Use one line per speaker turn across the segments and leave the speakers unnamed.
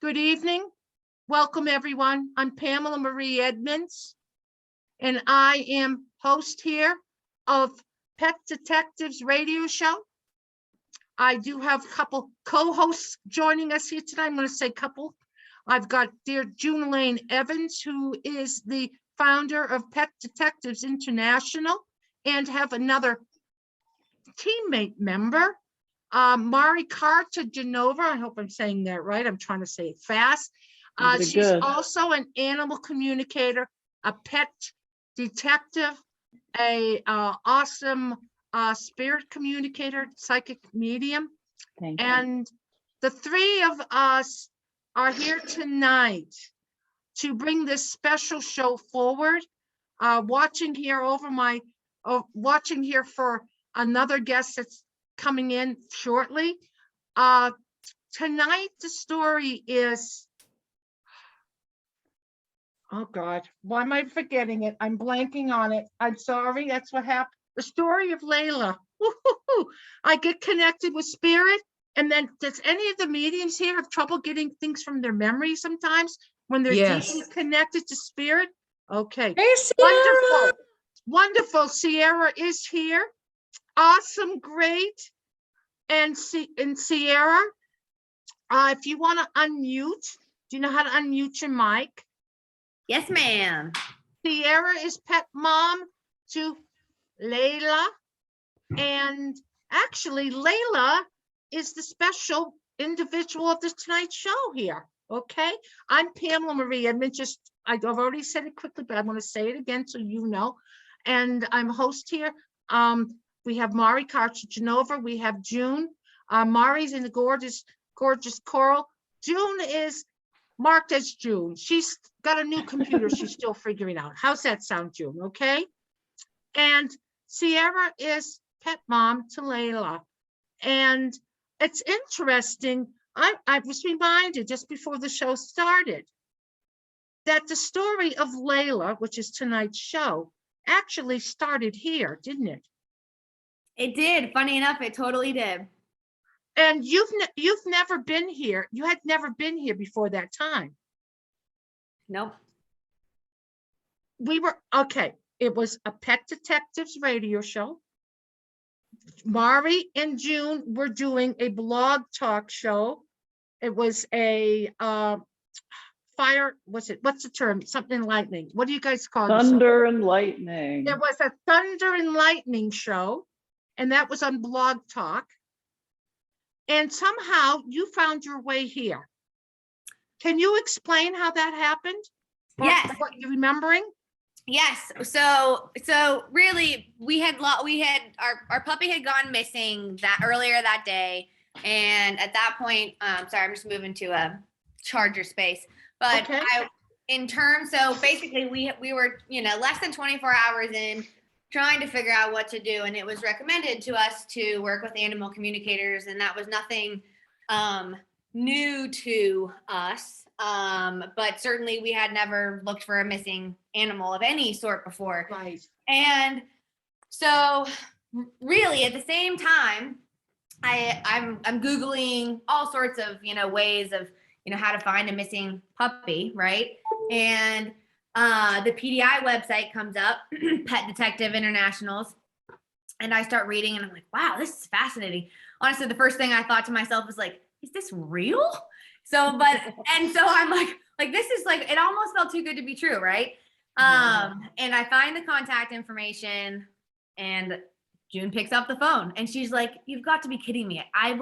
Good evening. Welcome, everyone. I'm Pamela Marie Edmunds, and I am host here of Pet Detectives radio show. I do have a couple co-hosts joining us here tonight. I'm going to say couple. I've got dear Elaine Evans, who is the founder of Pet Detectives International, and have another teammate member, Mari Cartagenova. I hope I'm saying that right. I'm trying to say it fast. She's
good.
also an animal communicator, a pet detective, a awesome spirit communicator, psychic medium.
Thank you.
And the three of us are here tonight to bring this special show forward. Watching here for another guest that's coming in shortly. Tonight, the story is, oh God, why am I forgetting it? I'm blanking on it. I'm sorry, that's what happened. The story of Layla. Woo-hoo-hoo. I get connected with spirit, and then does any of the mediums here have trouble getting things from their memory sometimes when they're deeply connected to spirit? Okay,
Hey, Sierra.
Wonderful. Sierra is here. Awesome, great. And Sierra, if you want to unmute, do you know how to unmute your mic?
Yes, ma'am.
Sierra is pet mom to Layla. And actually, Layla is the special individual of the Tonight Show here. Okay. I'm Pamela Marie. I've already said it quickly, but I'm going to say it again so you know. And I'm host here. We have Mari Cartagenova. We have June. Mari's in the gorgeous coral. June is marked as June. She's got a new computer she's still figuring out. How's that sound, June? Okay. And Sierra is pet mom to Layla. And it's interesting. I was reminded just before the show started that the story of Layla, which is tonight's show, actually started here, didn't it?
It did. Funny enough, it totally did.
And you've never been here. You had never been here before that time.
Nope.
Okay. It was a Pet Detectives radio show. Mari and June were doing a blog talk show. It was a what's the term? Something lightning. What do you guys call it?
Thunder and lightning.
It was a thunder and lightning show, and that was on Blog Talk. And somehow you found your way here. Can you explain how that happened?
Yes.
What you're remembering?
Yes. So really, we had our puppy had gone missing earlier that day, and at that point, sorry, I'm just moving to a charger space. But
okay.
So basically, we were less than 24 hours in, trying to figure out what to do, and it was recommended to us to work with animal communicators, and that was nothing new to us. But certainly we had never looked for a missing animal of any sort before.
Right.
And so really at the same time, I'm Googling all sorts of, ways of, how to find a missing puppy. Right. And the PDI website comes up, Pet Detective Internationals. And I start reading and I'm like, wow, this is fascinating. Honestly, the first thing I thought to myself was like, is this real? So I'm like, this is like, it almost felt too good to be true. Right. And I find the contact information and June picks up the phone and she's like, you've got to be kidding me. I'm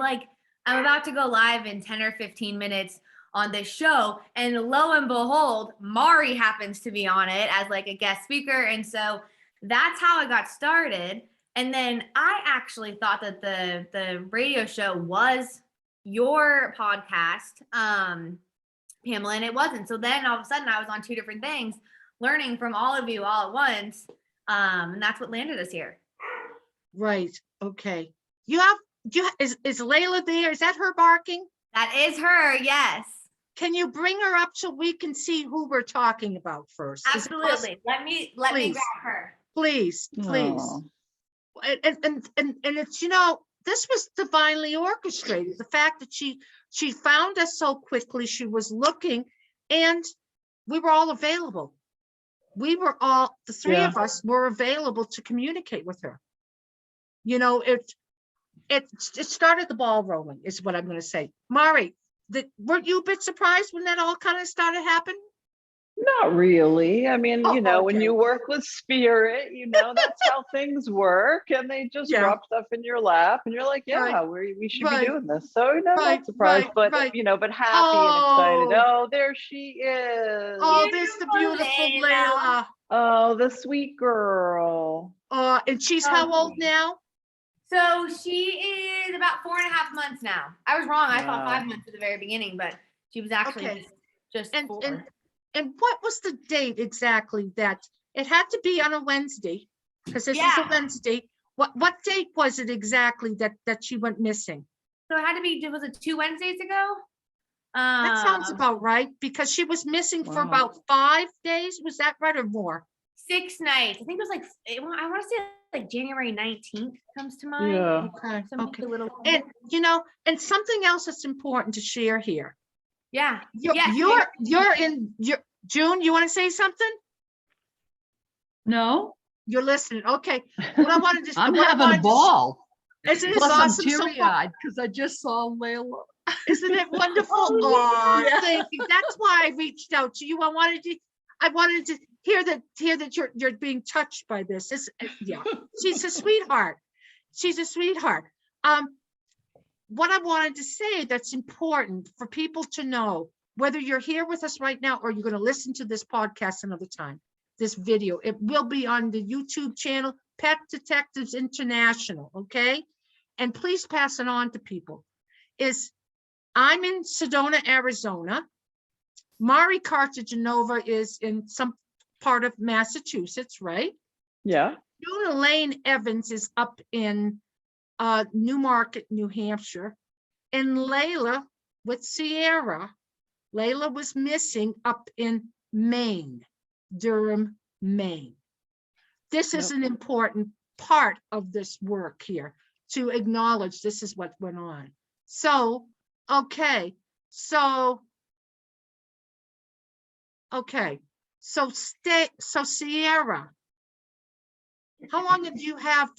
about to go live in 10 or 15 minutes on this show. And lo and behold, Mari happens to be on it as like a guest speaker. And so that's how I got started. And then I actually thought that the radio show was your podcast, Pamela, and it wasn't. So then all of a sudden I was on two different things, learning from all of you all at once. And that's what landed us here.
Right. Okay. Is Layla there? Is that her barking?
That is her. Yes.
Can you bring her up so we can see who we're talking about first?
Absolutely. Let me grab her.
Please.
Oh.
And it's, this was divinely orchestrated. The fact that she found us so quickly, she was looking, and we were all available. We were all, the three of us were available to communicate with her. You know, it started the ball rolling, is what I'm going to say. Mari, weren't you a bit surprised when that all kind of started happening?
Not really. I mean,
Oh,
you know, when
okay.
you work with spirit, you know, that's how things work. And they just
Yeah.
drop stuff in your lap and you're like, yeah,
Right.
we should
Right.
be doing this. So no,
Right,
not surprised,
right,
but
right.
you know, but happy and excited.
Oh,
Oh, there she is.
oh, there's the beautiful
Beautiful
Layla.
Oh, the sweet girl.
And she's how old now?
So she is about 4.5 months now. I was wrong. I thought
Wow.
5 months at the very beginning, but she was actually
Okay.
just
And
4.
and what was the date exactly that it had to be on a Wednesday? Because this is a
Yeah.
Wednesday. What date was it exactly that she went missing?
So it had to be, was it 2 Wednesdays ago?
That sounds about right, because she was missing for
Wow.
about 5 days. Was that right or more?
6 nights. I think it was like, I want to say like January 19th comes to mind.
Yeah.
Okay.
So maybe
Okay.
a little.
And you know, and something else that's important to share here.
Yeah.
You're in June. You want to say something?
No,
You're listening. Okay. What I wanted to
I'm
what I
having a
wanted to-
ball.
Isn't it
Plus, I'm
awesome? So
teary-eyed because I just saw Layla.
isn't it wonderful?
Oh,
Oh,
yeah.
thank you. That's why I reached out to you. I wanted to hear that you're being touched by this. Yeah, she's a sweetheart. She's a sweetheart. What I wanted to say that's important for people to know, whether you're here with us right now or you're going to listen to this podcast another time, this video, it will be on the YouTube channel, Pet Detectives International, okay? And please pass it on to people. I'm in Sedona, Arizona. Mari Cartagenova is in some part of Massachusetts, right?
Yeah.
Elaine Edmunds is up in Newmarket, New Hampshire. And Layla with Sierra, Layla was missing up in Maine, Durham, Maine. This is an important part of this work here to acknowledge this is what went on. So, okay, so Sierra, how long did you have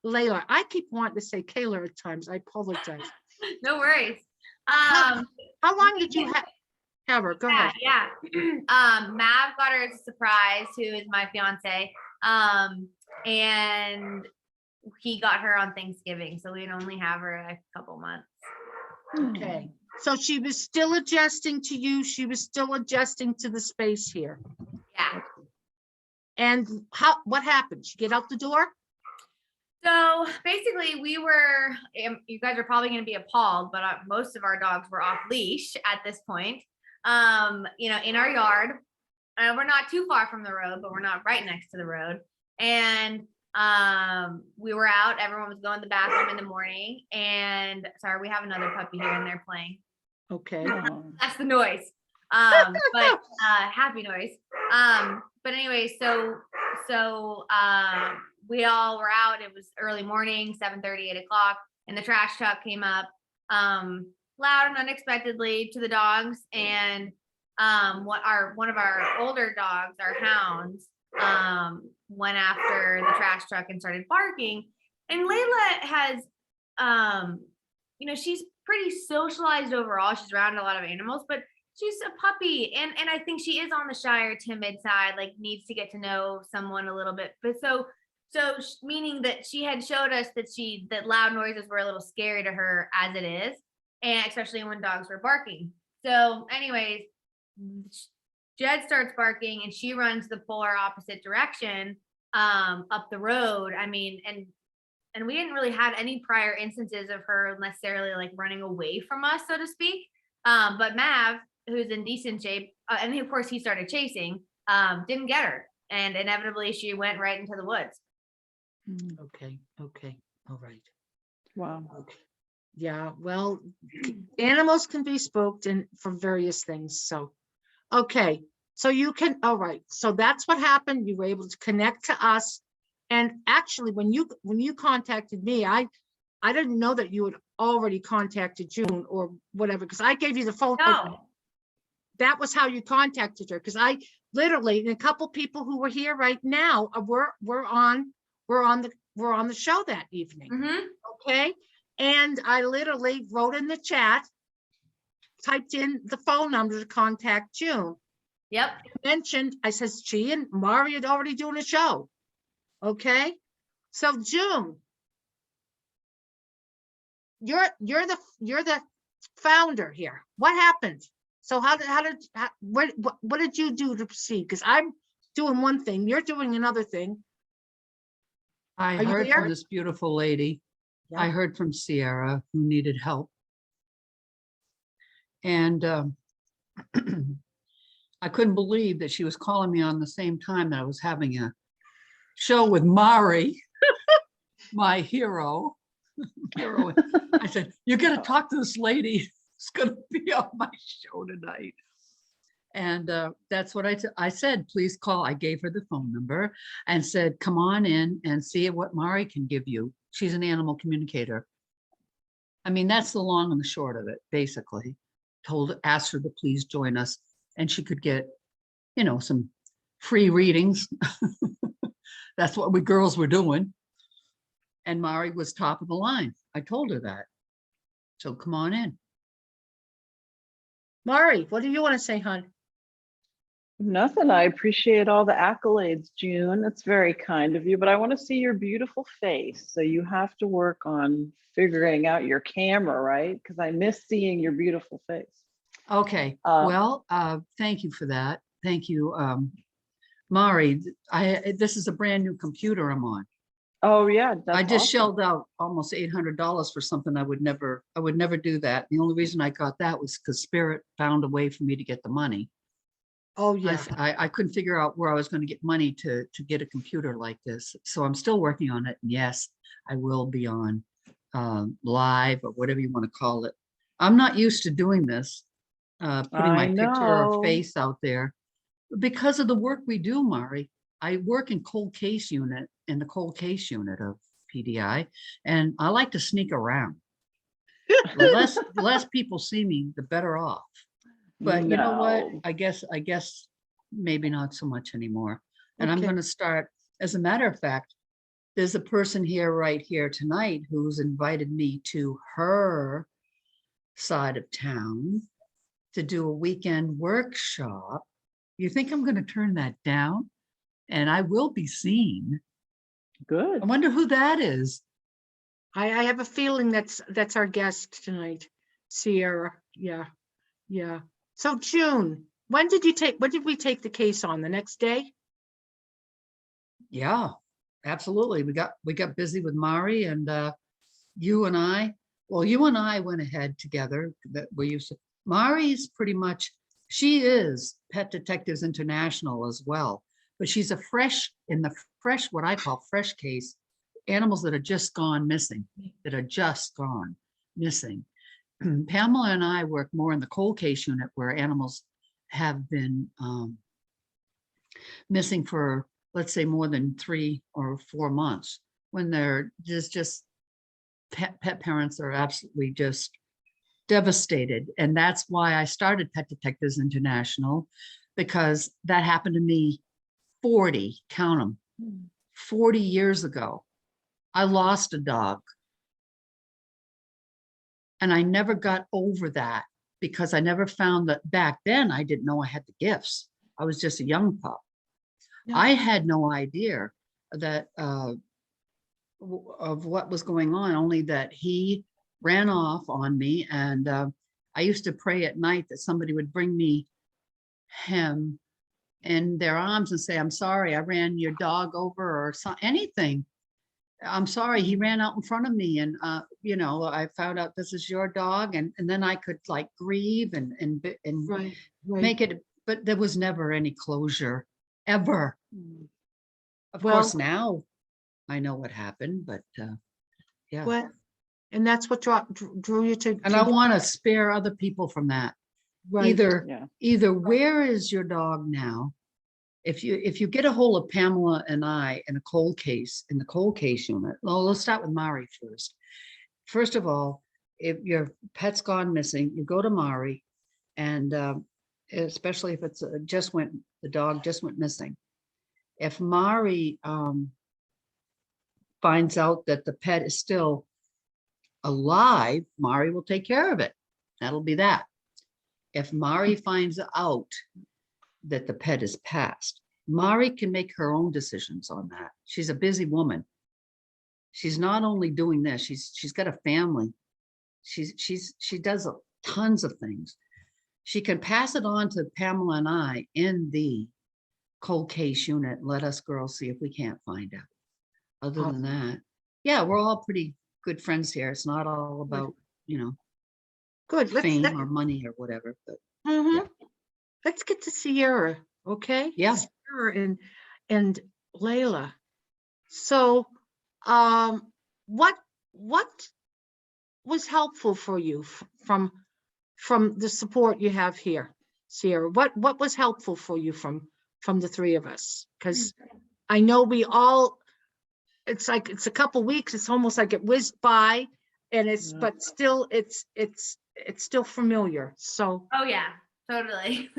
Layla? I keep wanting to say Kayla at times. I apologize.
No worries.
How long did you have her? Go ahead.
Yeah. Mav got her as a surprise, who is my fiance. And he got her on Thanksgiving, so we'd only have her a couple months.
Okay. So she was still adjusting to you. She was still adjusting to the space here.
Yeah.
And what happened? She get out the door?
So basically you guys are probably going to be appalled, but most of our dogs were off leash at this point, you know, in our yard. We're not too far from the road, but we're not right next to the road. And we were out, everyone was going to the bathroom in the morning, and sorry, we have another puppy here and they're playing.
Okay.
That's the noise. But happy noise. But anyway, so we all were out. It was early morning, 7:30, 8 o'clock, and the trash truck came up loud and unexpectedly to the dogs. And one of our older dogs, our hounds, went after the trash truck and started barking. And Layla has, you know, she's pretty socialized overall. She's around a lot of animals, but she's a puppy. And I think she is on the shy or timid side, like needs to get to know someone a little bit. But so meaning that she had showed us that loud noises were a little scary to her as it is, and especially when dogs were barking. So anyways, Jed starts barking and she runs the polar opposite direction up the road. I mean, and we didn't really have any prior instances of her necessarily like running away from us, so to speak. But Mav, who's in decent shape, and of course he started chasing, didn't get her. And inevitably she went right into the woods.
Okay. All right.
Wow.
Okay. Yeah, well, animals can be spooked and for various things. So, okay. So all right. So that's what happened. You were able to connect to us. And actually, when you contacted me, I didn't know that you had already contacted June or whatever, because I gave you the phone.
No.
That was how you contacted her, because I literally, and a couple people who were here right now, we're on the show that evening.
Mm-hmm.
Okay. And I literally wrote in the chat, typed in the phone number to contact June.
Yep.
Mentioned, I says, she and Mari had already doing a show. Okay. So June, you're the founder here. What happened? So what did you do to proceed? Because I'm doing one thing, you're doing another thing.
I
Are you
heard
there?
from this beautiful lady.
Yeah.
I heard from Sierra, who needed help. And I couldn't believe that she was calling me on the same time that I was having a show with Mari, my hero. I said, "You got to talk to this lady. It's going to be on my show tonight." And that's what I said, "Please call." I gave her the phone number and said, "Come on in and see what Mari can give you. She's an animal communicator." I mean, that's the long and the short of it, basically. Asked her to please join us, and she could get, some free readings. That's what we girls were doing. And Mari was top of the line. I told her that. So come on in.
Mari, what do you want to say, hon?
Nothing. I appreciate all the accolades, June. It's very kind of you, but I want to see your beautiful face. So you have to work on figuring out your camera, right? Because I miss seeing your beautiful face.
Okay. Thank you for that. Thank you, Mari. This is a brand new computer I'm on.
Oh yeah, that's
I just
awesome.
shelled out almost $800 for something I would never do that. The only reason I got that was because Spirit found a way for me to get the money.
Oh, yeah.
I couldn't figure out where I was going to get money to get a computer like this. So I'm still working on it. And yes, I will be on live or whatever you want to call it. I'm not used to doing this, putting my picture or face out there because of the work we do, Mari. I work in the cold case unit of PDI, and I like to sneak around. The less people see me, the better off. But you know what? I guess maybe not so much anymore. And I'm
Okay.
going to start. As a matter of fact, there's a person right here tonight who's invited me to her side of town to do a weekend workshop. You think I'm going to turn that down? And I will be seen.
Good.
I wonder who that is.
I have a feeling that's our guest tonight, Sierra. Yeah. Yeah. So June, when did we take the case on? The next day?
Yeah, absolutely. We got busy with Mari, and you and I went ahead together. That we used to. Mari's pretty much, she is Pet Detectives International as well, but she's what I call fresh case, animals that are just gone missing, Pamela and I work more in the cold case unit where animals have been missing for, let's say, more than 3 or 4 months, when they're just pet parents are absolutely just devastated. And that's why I started Pet Detectives International, because that happened to me 40 years ago. I lost a dog. And I never got over that because I never found that. Back then I didn't know I had the gifts. I was just a young pup.
Yeah.
I had no idea that of what was going on, only that he ran off on me. And I used to pray at night that somebody would bring me him in their arms and say, "I'm sorry, I ran your dog over," or anything. "I'm sorry, he ran out in front of me, and I found out this is your dog," and then I could like grieve and
Right.
make it, but there was never any closure ever. Of
Well-
course, now I know what happened, but yeah.
Well, and that's what drew you to.
And I want to spare other people from that.
Right.
Yeah.
Either where is your dog now? if you get a hold of Pamela and I in a cold case, in the cold case unit, well, let's start with Mari first. First of all, if your pet's gone missing, you go to Mari, and especially if it's the dog just went missing. If Mari finds out that the pet is still alive, Mari will take care of it. That'll be that. If Mari finds out that the pet is passed, Mari can make her own decisions on that. She's a busy woman. She's not only doing this, she's got a family. She does tons of things. She can pass it on to Pamela and I in the cold case unit. Let us girls see if we can't find out. Other than that, yeah, we're all pretty good friends here. It's not all about,
Good.
fame or money or whatever, but
Mhm.
yeah.
Let's get to Sierra, okay?
Yeah.
Sierra and Layla. So, what was helpful for you from the support you have here, Sierra? What was helpful for you from the three of us? Because I know we all, it's like it's a couple weeks. It's almost like it whizzed by, and but still, it's still familiar. So.
Oh yeah, totally.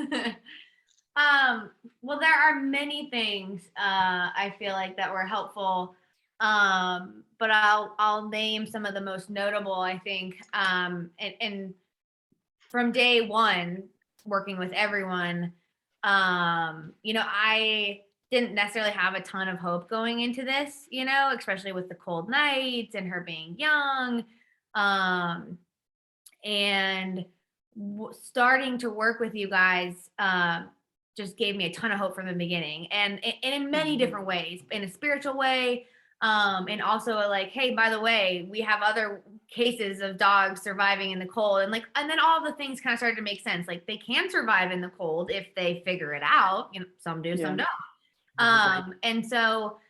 Well, there are many things I feel like that were helpful, but I'll name some of the most notable. I think, and from day one, working with everyone, I didn't necessarily have a ton of hope going into this, especially with the cold nights and her being young, and starting to work with you guys just gave me a ton of hope from the beginning, and in many different ways, in a spiritual way, and also like, hey, by the way, we have other cases of dogs surviving in the cold, and then all the things kind of started to make sense. Like, they can survive in the cold if they figure it out. Some do, some don't. And so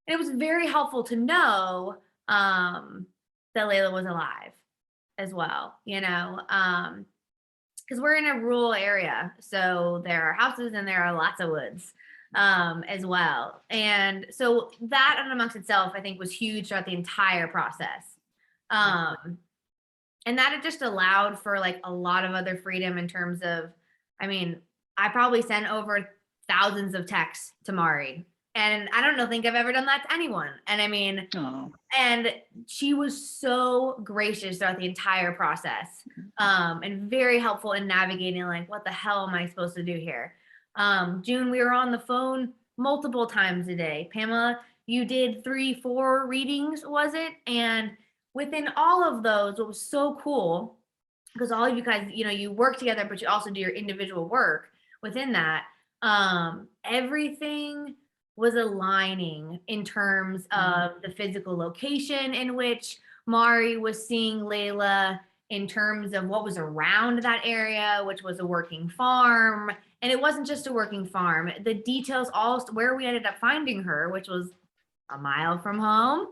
it was very helpful to know that Layla was alive as well, because we're in a rural area, so there are houses and there are lots of woods as well. And so that amongst itself, I think, was huge throughout the entire process. And that it just allowed for like a lot of other freedom in terms of, I probably sent over thousands of texts to Mari, and I don't think I've ever done that to anyone. And and she was so gracious throughout the entire process, and very helpful in navigating, like, what the hell am I supposed to do here? June, we were on the phone multiple times a day. Pamela, you did 3-4 readings, was it? And within all of those, what was so cool, because all of you guys, you work together, but you also do your individual work within that. Everything was aligning in terms of the physical location in which Mari was seeing Layla, in terms of what was around that area, which was a working farm. And it wasn't just a working farm. The details, all where we ended up finding her, which was a mile from home,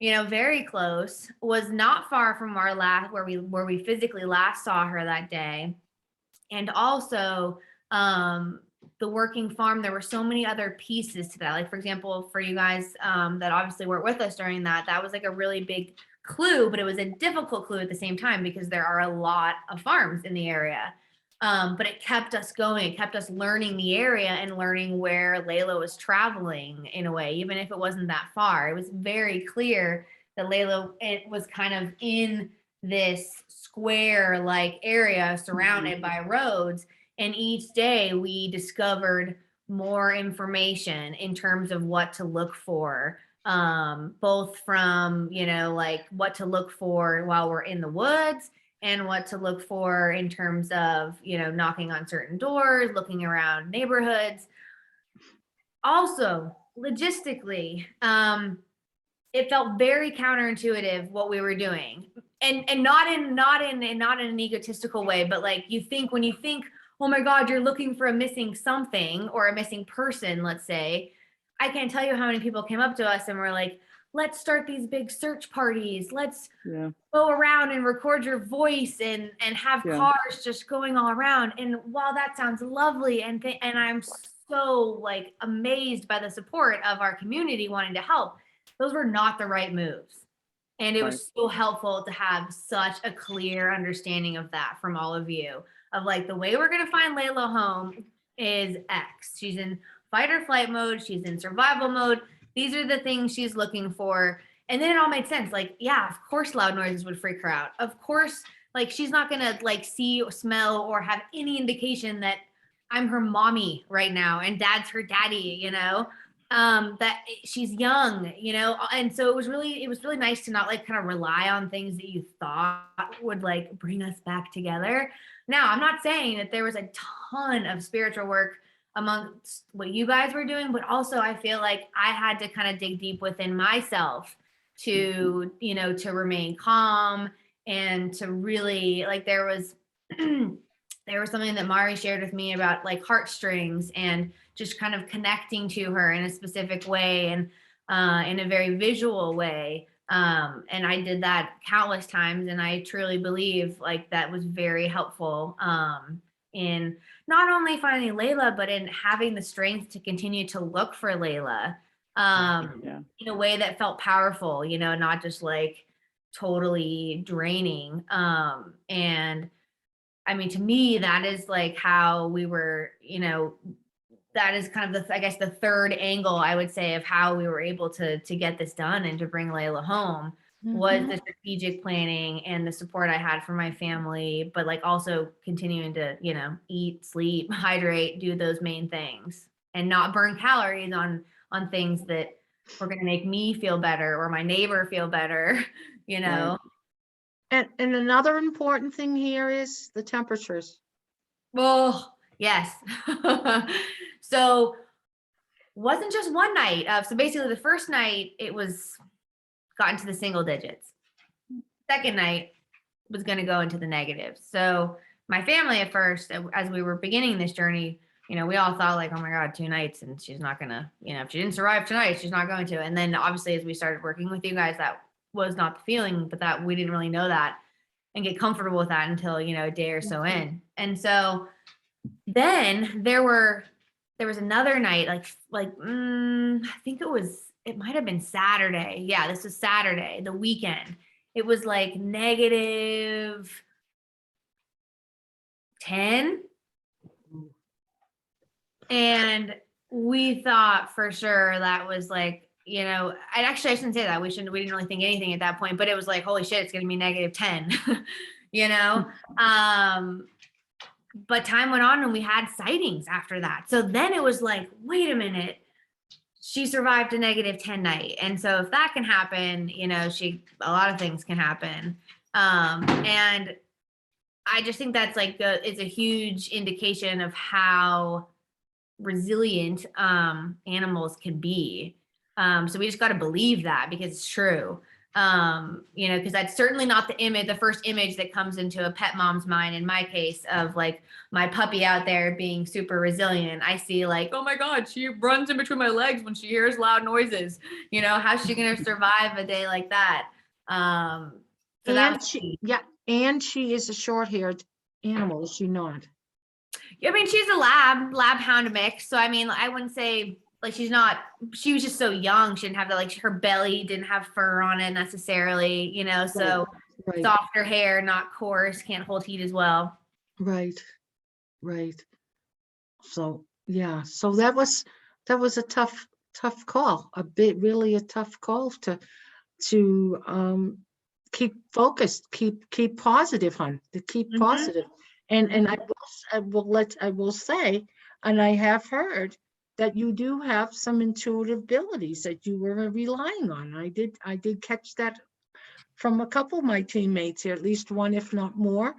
very close, was not far from our last, where we physically last saw her that day. And also, the working farm, there were so many other pieces to that. Like, for example, for you guys that obviously weren't with us during that was like a really big clue, but it was a difficult clue at the same time, because there are a lot of farms in the area. But it kept us going. It kept us learning the area and learning where Layla was traveling in a way, even if it wasn't that far. It was very clear that Layla, it was kind of in this square-like area surrounded by roads. And each day we discovered more information in terms of what to look for, both from, like what to look for while we're in the woods, and what to look for in terms of, knocking on certain doors, looking around neighborhoods. Also, logistically, it felt very counterintuitive what we were doing, and not in an egotistical way, but like, when you think, oh my God, you're looking for a missing something or a missing person, let's say, I can't tell you how many people came up to us and were like, let's start these big search parties. Let's go around and record your voice and have cars just going all around. And while that sounds lovely, and I'm so like amazed by the support of our community wanting to help. Those were not the right moves. And it was so helpful to have such a clear understanding of that from all of you, of like the way we're going to find Layla home is X. She's in fight or flight mode. She's in survival mode. These are the things she's looking for. And then it all made sense. Like, yeah, of course loud noises would freak her out. Of course, like she's not going to like see or smell or have any indication that I'm her mommy right now and dad's her daddy, you know? That she's young, you know, and so it was really nice to not like kind of rely on things that you thought would like bring us back together. Now, I'm not saying that there was a ton of spiritual work amongst what you guys were doing, but also I feel like I had to kind of dig deep within myself to, you know, to remain calm and to really like there was something that Mari shared with me about like heartstrings and just kind of connecting to her in a specific way and in a very visual way. And I did that countless times. And I truly believe like that was very helpful in not only finding Layla, but in having the strength to continue to look for Layla in a way that felt powerful, you know, not just like totally draining. And I mean, to me, that is like how we were, you know, that is kind of the, I guess, the third angle I would say of how we were able to get this done and to bring Layla home was the strategic planning and the support I had from my family, but like also continuing to, you know, eat, sleep, hydrate, do those main things and not burn calories on things that were going to make me feel better or my neighbor feel better, you know.
Right.
And another important thing here is the temperatures.
Well, yes. So wasn't just one night. So basically the first night it was got into the single digits. Second night was going to go into the negatives. So my family at first, as we were beginning this journey, you know, we all thought like, oh my God, 2 nights and she's not going to, you know, if she didn't survive tonight, she's not going to. And then obviously as we started working with you guys, that was not the feeling, but that we didn't really know that and get comfortable with that until, you know, a day or so in. And so then there was another night, I think it might've been Saturday. Yeah, this was Saturday, the weekend. It was like -10. And we thought for sure that was like, you know, I shouldn't say that. We didn't really think anything at that point, but it was like, holy shit, it's going to be -10, you know? But time went on and we had sightings after that. So then it was like, wait a minute, she survived a -10 night. And so if that can happen, you know, a lot of things can happen. And I just think that's like, it's a huge indication of how resilient animals can be. So we just got to believe that because it's true. You know, because that's certainly not the first image that comes into a pet mom's mind in my case of like my puppy out there being super resilient. I see like, oh my God, she runs in between my legs when she hears loud noises. You know, how's she going to survive a day like that?
And she is a short-haired animal, is she not?
I mean, she's a lab hound mix. So I mean, I wouldn't say like she was just so young. She didn't have like her belly didn't have fur on it necessarily, you know, so
Right.
Softer hair, not coarse, can't hold heat as well.
Right. So yeah, so that was a tough call, really a tough call to keep focused, keep positive, hon, to keep positive. And I will say, and I have heard that you do have some intuitive abilities that you were relying on. I did catch that from a couple of my teammates here, at least one, if not more,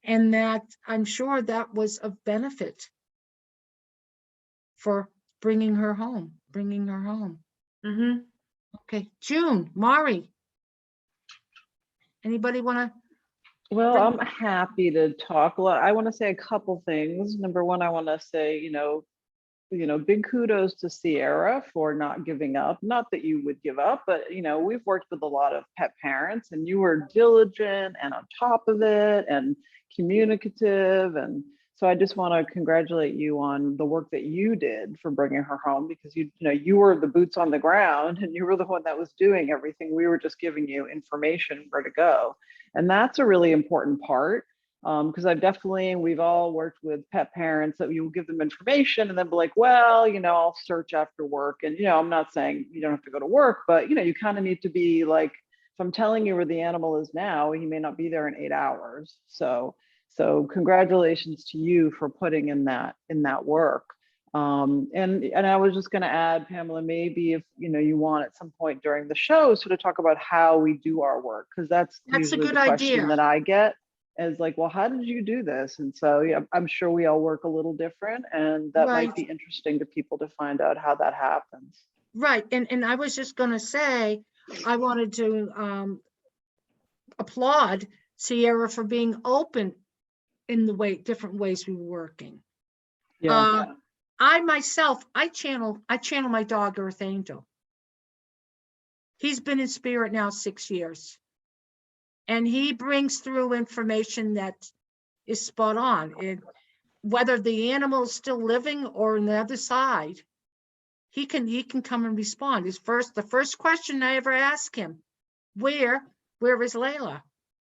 and that I'm sure that was of benefit for bringing her home. Okay, June, Mari, anybody want to?
Well, I'm happy to talk a lot. I want to say a couple things. Number one, I want to say, you know, big kudos to Sierra for not giving up. Not that you would give up, but you know, we've worked with a lot of pet parents and you were diligent and on top of it and communicative. And So I just want to congratulate you on the work that you did for bringing her home, because you were the boots on the ground and you were the one that was doing everything. We were just giving you information where to go. And that's a really important part. Because we've all worked with pet parents that you will give them information and then be like, well, I'll search after work. And, I'm not saying you don't have to go to work, but, you kind of need to be like, if I'm telling you where the animal is now, he may not be there in 8 hours. So congratulations to you for putting in that work. And I was just going to add, Pamela, maybe if you want at some point during the show sort of talk about how we do our work, because that's
a
usually
good
the question
idea.
that I get is like, well, how did you do this? And so yeah, I'm sure we all work a little different, and that might be interesting to people to find out how that happens.
Right. And I was just going to say, I wanted to applaud Sierra for being open in the different ways we were working.
Yeah.
I myself, I channel my dog, Earth Angel. He's been in spirit now 6 years. And he brings through information that is spot on. Whether the animal is still living or on the other side, he can come and respond. The first question I ever ask him, where is Layla?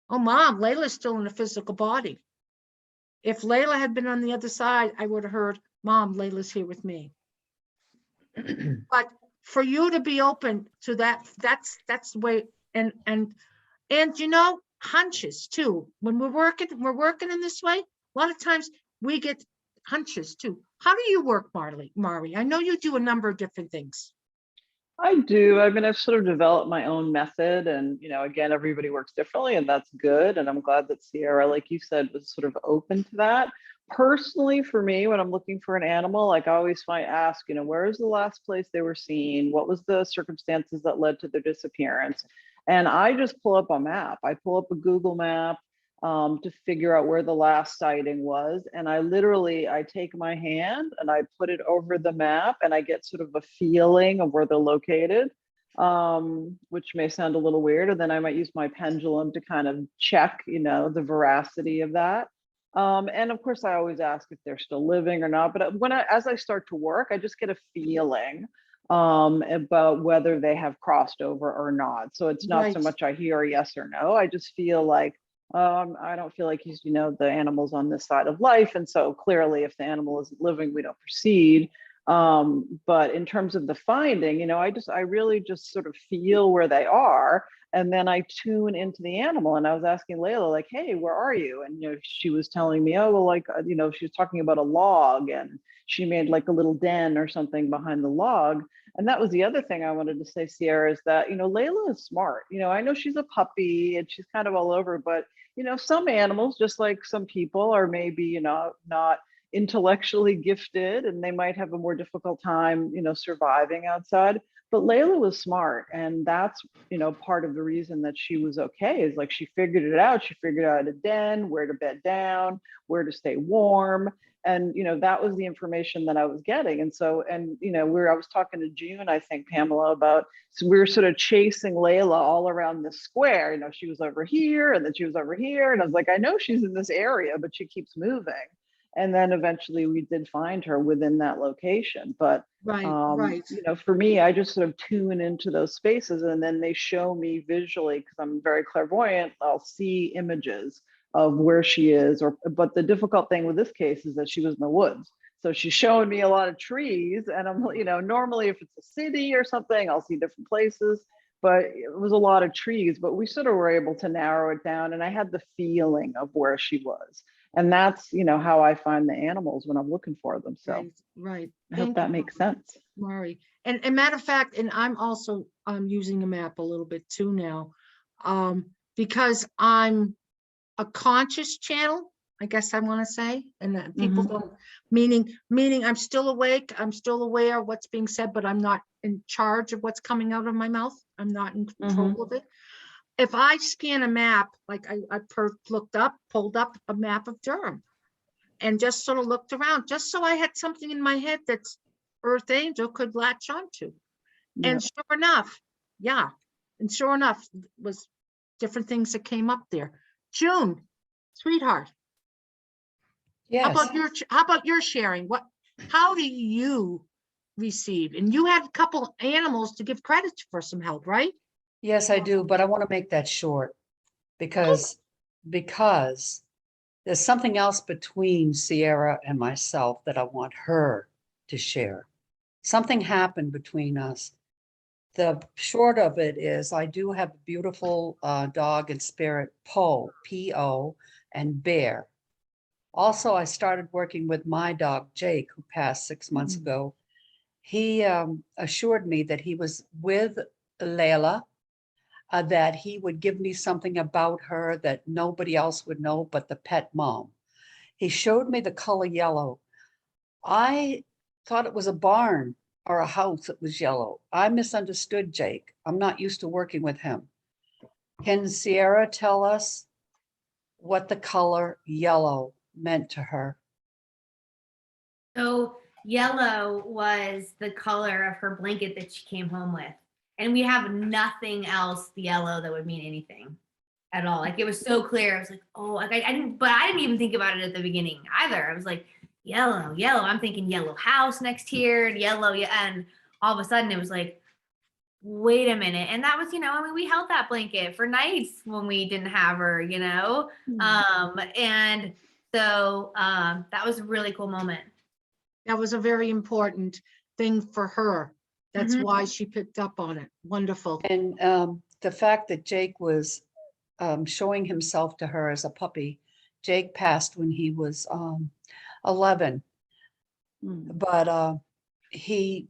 Oh, Mom, Layla's still in a physical body. If Layla had been on the other side, I would have heard, Mom, Layla's here with me. But for you to be open to that, that's the way. And hunches too. When we're working in this way, a lot of times we get hunches too. How do you work, Mari? I know you do a number of different things.
I do. I mean, I've sort of developed my own method, and again, everybody works differently, and that's good. And I'm glad that Sierra, like you said, was sort of open to that. Personally, for me, when I'm looking for an animal, like I always ask, where is the last place they were seen? What was the circumstances that led to their disappearance? And I just pull up a map. I pull up a Google map to figure out where the last sighting was. And I take my hand and I put it over the map, and I get sort of a feeling of where they're located, which may sound a little weird. And then I might use my pendulum to kind of check, the veracity of that. And of course, I always ask if they're still living or not. But as I start to work, I just get a feeling about whether they have crossed over or not. So it's not so much I hear a yes or no. I just feel like, I don't feel like he's, the animal's on this side of life. And so clearly if the animal isn't living, we don't proceed. But in terms of the finding, I really just sort of feel where they are. And then I tune into the animal. And I was asking Layla, like, hey, where are you? And, she was telling me, oh, well, she was talking about a log, and she made like a little den or something behind the log. And that was the other thing I wanted to say, Sierra, is that, Layla is smart. I know she's a puppy and she's kind of all over, but, some animals, just like some people, are maybe, not intellectually gifted, and they might have a more difficult time, surviving outside. But Layla was smart, and that's, part of the reason that she was okay, is like she figured it out. She figured out a den, where to bed down, where to stay warm. And, that was the information that I was getting. And so, I was talking to June, I think, Pamela, about, so we were sort of chasing Layla all around the square. She was over here, and then she was over here. And I was like, I know she's in this area, but she keeps moving. And then eventually we did find her within that location. But, for me, I just sort of tune into those spaces, and then they show me visually, because I'm very clairvoyant, I'll see images of where she is. But the difficult thing with this case is that she was in the woods. So she's showing me a lot of trees, and I'm, normally if it's a city or something, I'll see different places, but it was a lot of trees. But we sort of were able to narrow it down, and I had the feeling of where she was. And that's, how I find the animals when I'm looking for them. So
right.
I hope that makes sense.
Mari. And matter of fact, and I'm also using a map a little bit too now, because I'm a conscious channel, I guess I want to say, and that people don't, meaning I'm still awake, I'm still aware of what's being said, but I'm not in charge of what's coming out of my mouth. I'm not in control of it. If I scan a map, like I pulled up a map of Durham, and just sort of looked around, just so I had something in my head that's Earth Angel could latch onto.
Yeah.
And sure enough, was different things that came up there. June, sweetheart. How
Yes.
about how about your sharing? How do you receive? And you had a couple animals to give credit for some help, right?
Yes, I do, but I want to make that short because there's something else between Sierra and myself that I want her to share. Something happened between us. The short of it is I do have a beautiful dog and spirit, Poe, P-O, and Bear. Also, I started working with my dog, Jake, who passed 6 months ago. He assured me that he was with Layla, that he would give me something about her that nobody else would know but the pet mom. He showed me the color yellow. I thought it was a barn or a house that was yellow. I misunderstood Jake. I'm not used to working with him. Can Sierra tell us what the color yellow meant to her?
So yellow was the color of her blanket that she came home with. And we have nothing else yellow that would mean anything at all. Like it was so clear. I was like, oh, like I didn't even think about it at the beginning either. I was like, yellow. I'm thinking yellow house next here, yellow. Yeah. And all of a sudden it was like, wait a minute. And that was, I mean, we held that blanket for nights when we didn't have her, and so that was a really cool moment.
That was a very important thing for her. That's
Mhm.
why she picked up on it. Wonderful.
And the fact that Jake was showing himself to her as a puppy. Jake passed when he was 11, but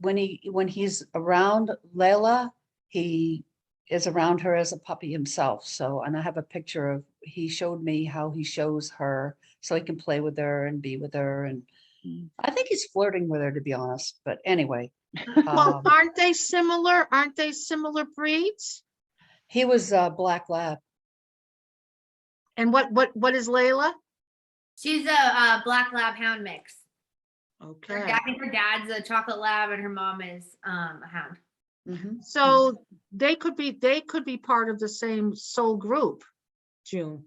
when he's around Layla, he is around her as a puppy himself. So, and I have a picture of, he showed me how he shows her so he can play with her and be with her. And I think he's flirting with her, to be honest. But anyway,
Well, aren't they similar? Aren't they similar breeds?
he was a black lab.
And what is Layla?
She's a black lab hound mix.
Okay.
I think her dad's a chocolate lab and her mom is a hound.
Mhm.
So they could be part of the same soul group, June.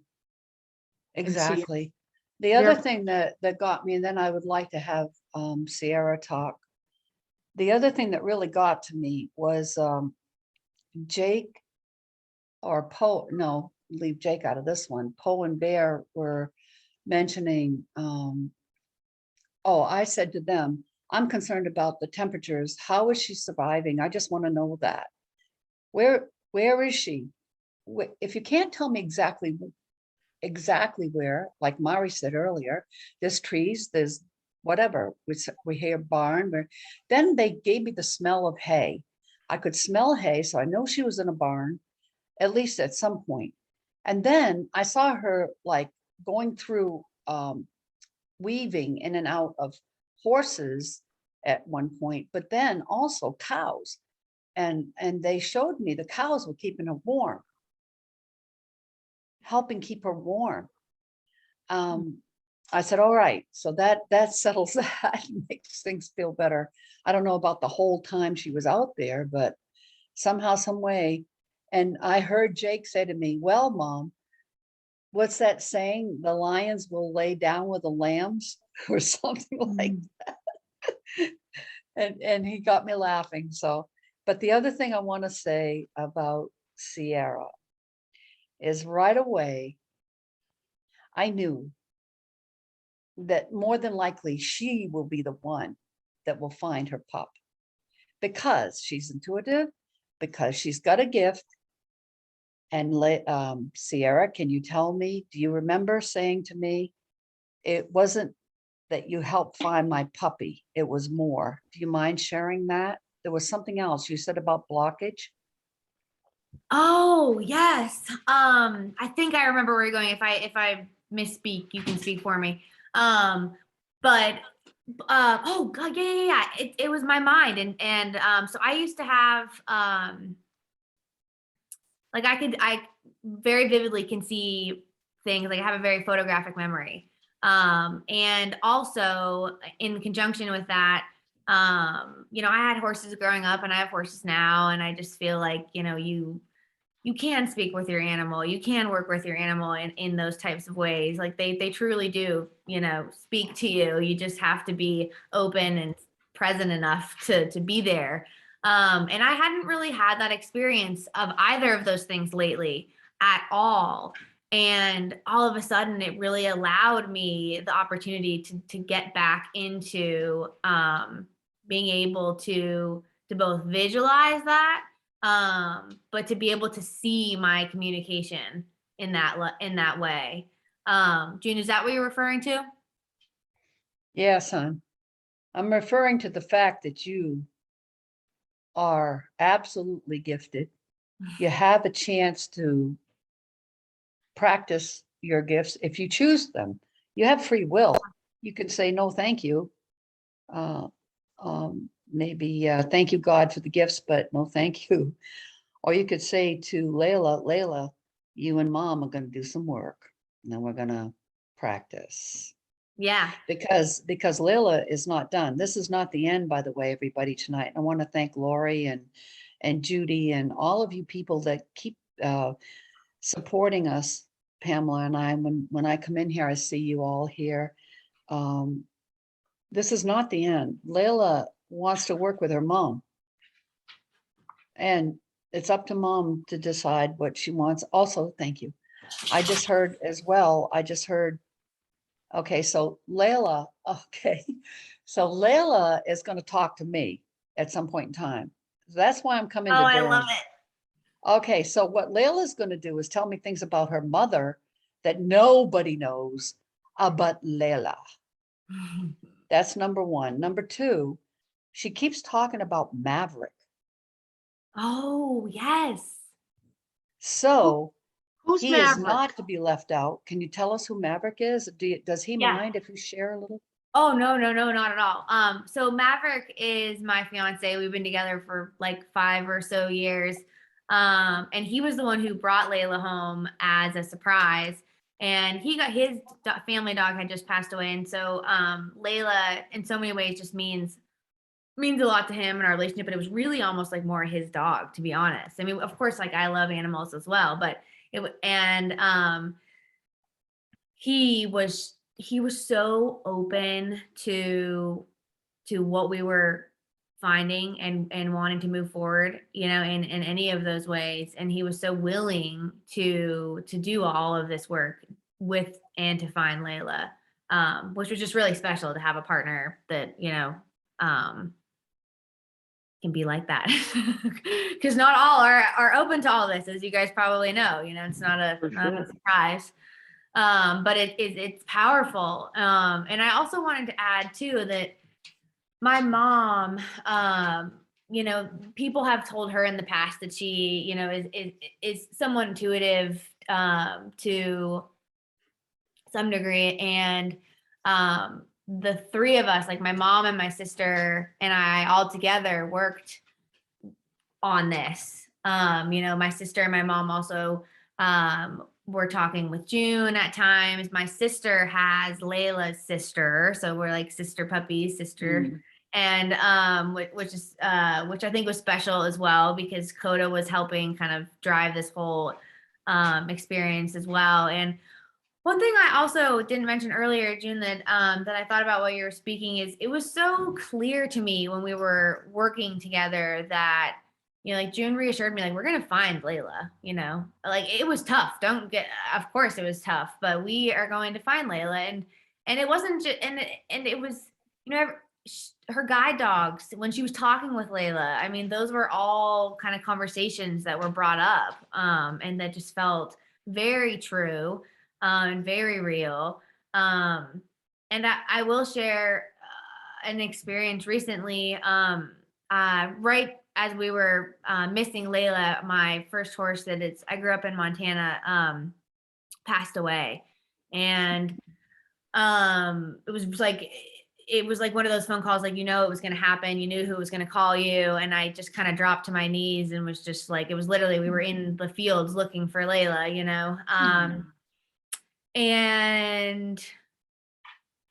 Exactly. The other
They're-
thing that got me, and then I would like to have Sierra talk. The other thing that really got to me was Jake or Poe, no, leave Jake out of this one. Poe and Bear were mentioning, I said to them, I'm concerned about the temperatures. How is she surviving? I just want to know that. Where is she? If you can't tell me exactly where, like Mari said earlier, there's trees, there's whatever, we hear barn, then they gave me the smell of hay. I could smell hay, so I know she was in a barn, at least at some point. And then I saw her like going through, weaving in and out of horses at one point, but then also cows. And they showed me the cows were keeping her warm, helping keep her warm. I said, all right, so that settles that, makes things feel better. I don't know about the whole time she was out there, but somehow, some way. And I heard Jake say to me, well, Mom, what's that saying? The lions will lay down with the lambs or something like that. And he got me laughing. So, but the other thing I want to say about Sierra is right away, I knew that more than likely she will be the one that will find her pup, because she's intuitive, because she's got a gift. And Sierra, can you tell me, do you remember saying to me, it wasn't that you helped find my puppy, it was more. Do you mind sharing that? There was something else you said about blockage.
Oh yes. I think I remember where you're going. If I misspeak, you can speak for me. But oh god, yeah. It was my mind, and so I used to have like I very vividly can see things. Like I have a very photographic memory. And also in conjunction with that, I had horses growing up and I have horses now, and I just feel like, you can speak with your animal, you can work with your animal in those types of ways. Like they truly do, you know, speak to you. You just have to be open and present enough to be there. And I hadn't really had that experience of either of those things lately at all. And all of a sudden it really allowed me the opportunity to get back into being able to both visualize that, but to be able to see my communication in that way. June, is that what you're referring to?
Yeah, son. I'm referring to the fact that you are absolutely gifted. You have a chance to practice your gifts if you choose them. You have free will. You can say, no, thank you. Maybe thank you, God, for the gifts, but no, thank you. Or you could say to Layla, you and mom are going to do some work. And then we're going to practice.
Yeah.
Because Layla is not done. This is not the end, by the way, everybody, tonight. I want to thank Lori and Judy and all of you people that keep supporting us, Pamela and I. When I come in here, I see you all here. This is not the end. Layla wants to work with her mom. And it's up to mom to decide what she wants. Also, thank you. I just heard as well, okay, so Layla is going to talk to me at some point in time. That's why I'm coming to
Oh, I
Durham.
love it.
Okay, so what Layla's going to do is tell me things about her mother that nobody knows about Layla. That's number one. Number two, she keeps talking about Maverick.
Oh, yes.
So
Who's
he is
Maverick?
not to be left out. Can you tell us who Maverick is? Does he
Yeah.
mind if we share a little?
Oh, no, not at all. So Maverick is my fiance. We've been together for like 5 or so years. And he was the one who brought Layla home as a surprise. And he got his family dog had just passed away. And so Layla in so many ways just means a lot to him and our relationship, but it was really almost like more his dog, to be honest. I mean, of course, like I love animals as well, but he was so open to what we were finding and wanting to move forward, you know, in any of those ways. And he was so willing to do all of this work with and to find Layla, which was just really special to have a partner that, you know, can be like that. Because not all are open to all this, as you guys probably know. You know, it's not a surprise. But it's powerful. And I also wanted to add too that my mom, you know, people have told her in the past that she, you know, is somewhat intuitive to some degree. And the three of us, like my mom and my sister and I all together worked on this. You know, my sister and my mom also we're talking with June at times. My sister has Layla's sister, so we're like sister puppies, sister, and which I think was special as well because Coda was helping kind of drive this whole experience as well. And one thing I also didn't mention earlier, June, that I thought about while you were speaking is it was so clear to me when we were working together that, you know, like June reassured me, like, we're going to find Layla, you know, like it was tough. Of course it was tough, but we are going to find Layla. And it wasn't just, and it was, you know, her guide dogs, when she was talking with Layla, I mean, those were all kind of conversations that were brought up and that just felt very true and very real. And I will share an experience recently, right as we were missing Layla, my first horse I grew up in Montana, passed away. And it was like one of those phone calls, like, you know, it was going to happen. You knew who was going to call you. And I just kind of dropped to my knees and was just like, it was literally, we were in the fields looking for Layla, you know? And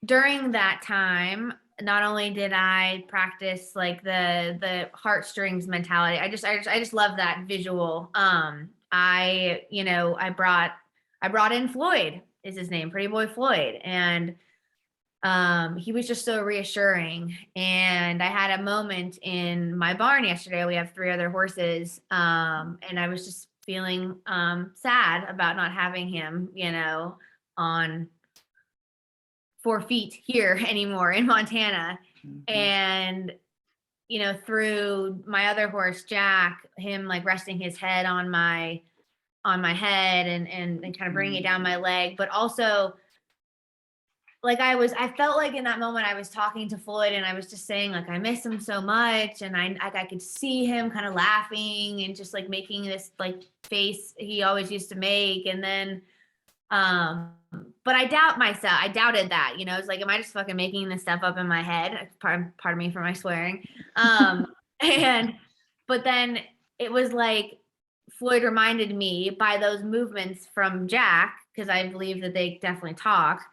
during that time, not only did I practice like the heartstrings mentality, I just love that visual. I brought in Floyd, is his name, Pretty Boy Floyd. And he was just so reassuring. And I had a moment in my barn yesterday. We have 3 other horses. And I was just feeling sad about not having him, on 4 feet here anymore in Montana.
Mhm.
And, through my other horse, Jack, him like resting his head on my head and kind of bringing it down my leg, but also like I felt like in that moment I was talking to Floyd and I was just saying like I miss him so much, and I could see him kind of laughing and just like making this like face he always used to make. And then but I doubted that, it's like, am I just fucking making this stuff up in my head? Pardon me for my swearing. But then it was like Floyd reminded me by those movements from Jack, because I believe that they definitely talk.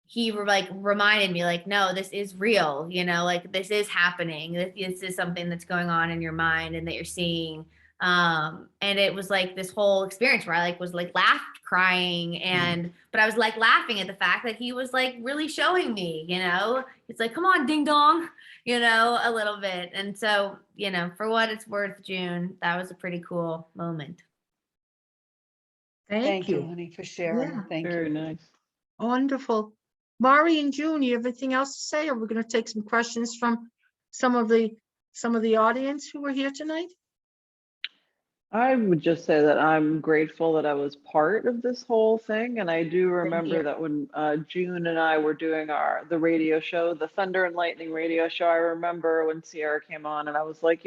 He reminded me like, no, this is real, like this is happening. This is something that's going on in your mind and that you're seeing. And it was like this whole experience where I was laughed, crying, but I was like laughing at the fact that he was like really showing me, it's like, come on, ding dong, a little bit. And so, for what it's worth, June, that was a pretty cool moment.
Thank you, honey, for sharing.
Yeah.
Thank
Very
you.
nice.
Wonderful. Mari and June, you have anything else to say? Or we're going to take some questions from some of the audience who were here tonight?
I would just say that I'm grateful that I was part of this whole thing. And I do remember
here.
that when June and I were doing the radio show, the Thunder and Lightning radio show, I remember when Sierra came on and I was like,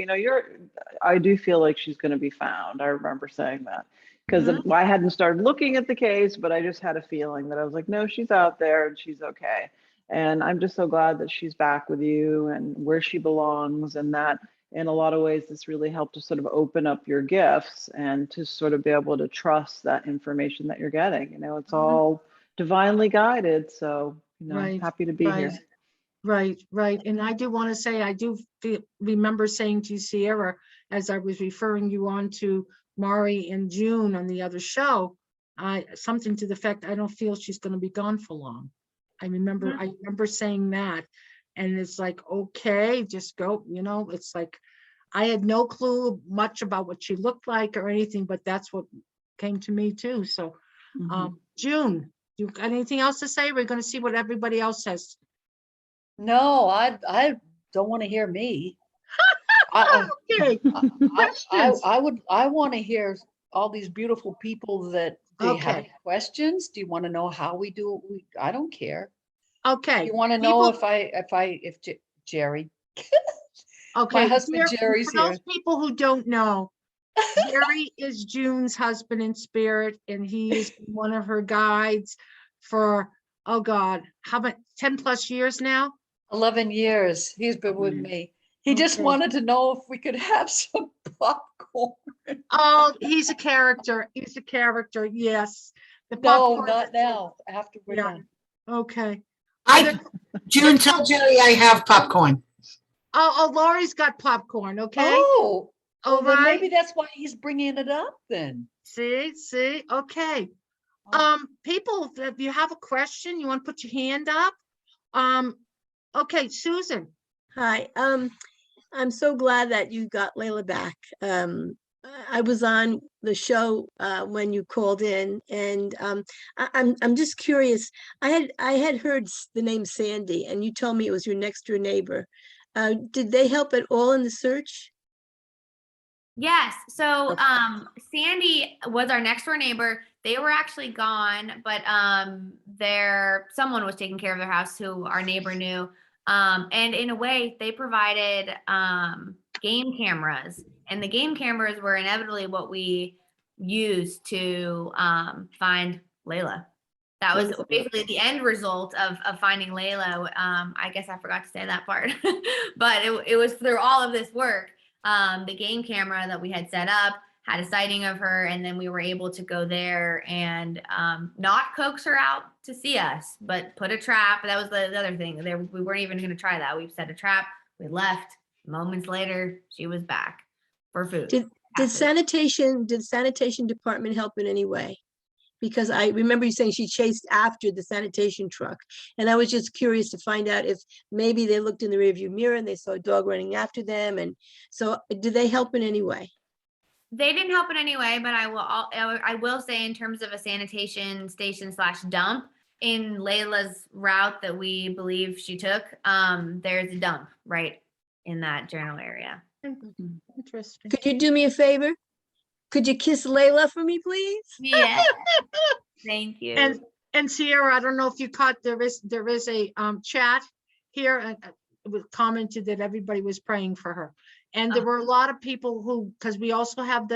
I do feel like she's going to be found. I remember saying that because I hadn't started looking at the case, but I just had a feeling that I was like, no, she's out there and she's okay. And I'm just so glad that she's back with you and where she belongs, and that in a lot of ways, this really helped to sort of open up your gifts and to sort of be able to trust that information that you're getting. It's all divinely guided. So,
Right,
happy to be here.
Right. And I do want to say, I do remember saying to Sierra, as I was referring you on to Mari and June on the other show, something to the effect, I don't feel she's going to be gone for long. I remember saying that. And it's like, okay, just go, it's like, I had no clue much about what she looked like or anything, but that's what came to me too. So, June, you got anything else to say? We're going to see what everybody else says.
No, I don't want to hear me. I
Okay, questions.
I want to hear all these beautiful people that they have
Okay.
questions. Do you want to know how we do it? I don't care.
Okay.
You want to know
People-
if Jerry,
Okay.
my husband
Jer-
Jerry's
for those
here.
people who don't know, Jerry is June's husband in spirit, and he is one of her guides for, oh God, how about 10 plus years now?
11 years he's been with me. He just
Okay.
wanted to know if we could have some popcorn.
Oh, he's a character. He's a character. Yes. The
No,
popcorn
not
is-
now. After we're
Yeah.
done.
Okay.
June, tell Jerry I have popcorn.
Oh, Laurie's got popcorn. Okay.
Oh,
All
well, then
right.
maybe that's why he's bringing it up then.
See. Okay. People, if you have a question, you want to put your hand up. Okay, Susan.
Hi, I'm so glad that you got Layla back. I was on the show when you called in, and I'm just curious. I had heard the name Sandy, and you told me it was your next door neighbor. Did they help at all in the search?
Yes. So
Okay.
Sandy was our next door neighbor. They were actually gone, but someone was taking care of their house who our neighbor knew. And in a way, they provided game cameras, and the game cameras were inevitably what we used to find Layla. That was basically the end result of finding Layla. I guess I forgot to say that part, but it was through all of this work. The game camera that we had set up had a sighting of her, and then we were able to go there and not coax her out to see us, but put a trap. That was the other thing. We weren't even going to try that. We set a trap. We left. Moments later, she was back for food.
Did sanitation department help in any way? Because I remember you saying she chased after the sanitation truck. And I was just curious to find out if maybe they looked in the rearview mirror and they saw a dog running after them. And so did they help in any way?
They didn't help in any way, but I will say in terms of a sanitation station / dump in Layla's route that we believe she took, there's a dump right in that general area.
Interesting.
Could you do me a favor? Could you kiss Layla for me, please?
Yeah. Thank you.
And Sierra, I don't know if you caught, there is a chat here, and it was commented that everybody was praying for her. And there were a lot of people who, because we also have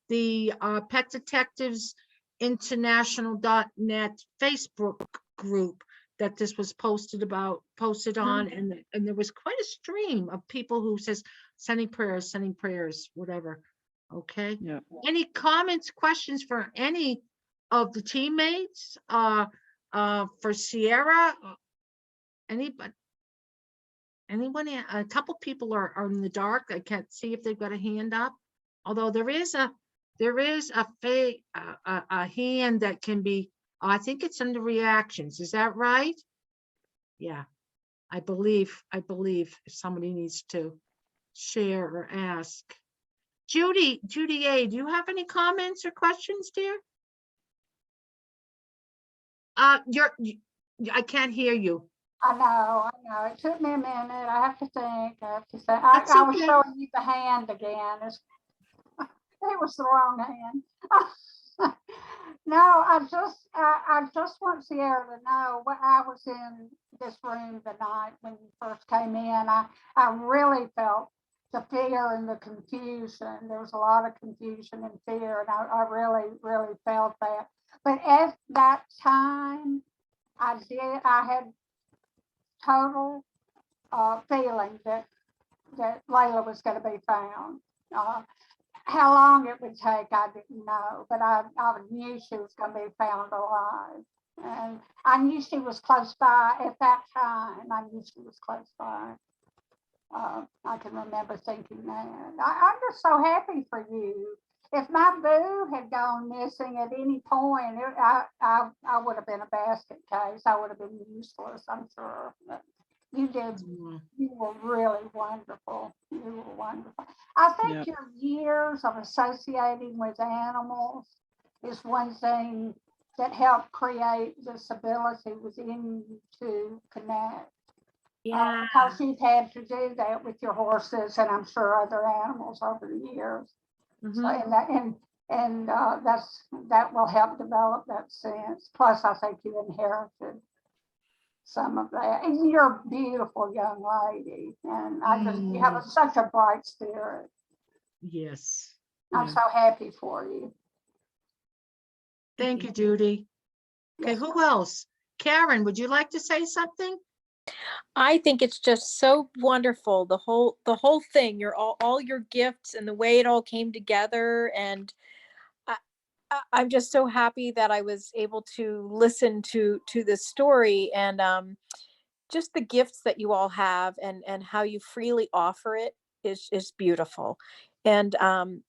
the Pet Detectives International.net Facebook group that this was posted on, and there was quite a stream of people who says sending prayers, whatever. Okay.
Yeah.
Any comments, questions for any of the teammates? For Sierra? Anybody? Anyone? A couple people are in the dark. I can't see if they've got a hand up. Although there is a hand that can be. I think it's under reactions. Is that right? Yeah, I believe if somebody needs to share or ask. Judy A, do you have any comments or questions, dear? I can't hear you.
I know. It took me a minute. I have to think.
That's
I was
okay.
showing you the hand again. It was the wrong hand. No, I just want Sierra to know when I was in this room the night when you first came in. I really felt the fear and the confusion. There was a lot of confusion and fear, and I really, really felt that. But at that time, I had total feeling that Layla was going to be found. How long it would take, I didn't know, but I knew she was going to be found alive. And I knew she was close by at that time. I knew she was close by. I can remember thinking that. I'm just so happy for you. If my boo had gone missing at any point, I would have been a basket case. I would have been useless, I'm sure. But you did. You were really wonderful. You were wonderful. I think your years of associating with animals is one thing that helped create this ability within you to connect.
Yeah.
Because you've had to do that with your horses, and I'm sure other animals over the years.
Mm-hmm.
So, that will help develop that sense. Plus, I think you inherited some of that. And you're a beautiful young lady, and you have such a bright spirit.
Yes.
I'm so happy for you.
Thank you, Judy. Okay, who else? Karen, would you like to say something?
I think it's just so wonderful. The whole thing, all your gifts and the way it all came together. And I'm just so happy that I was able to listen to this story, and just the gifts that you all have and how you freely offer it is beautiful. And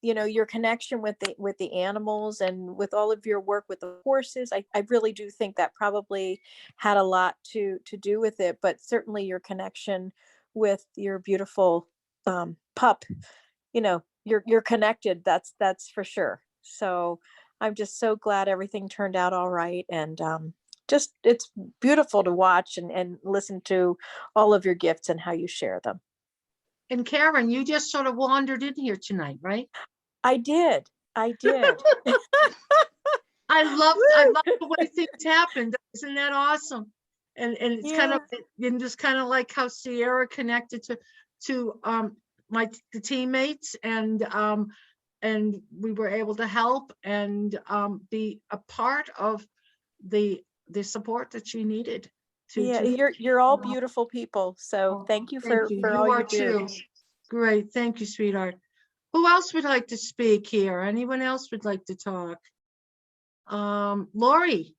your connection with the animals and with all of your work with the horses, I really do think that probably had a lot to do with it. But certainly your connection with your beautiful pup, you're connected. That's for sure. So I'm just so glad everything turned out all right. And just it's beautiful to watch and listen to all of your gifts and how you share them.
And Karen, you just sort of wandered in here tonight, right?
I did.
I love the way things happened. Isn't that awesome? And it's kind of, and just kind of like how Sierra connected to the teammates, and we were able to help and be a part of the support that she needed.
You're all beautiful people. So thank you for all you do.
Great. Thank you, sweetheart. Who else would like to speak here? Anyone else would like to talk? Lori.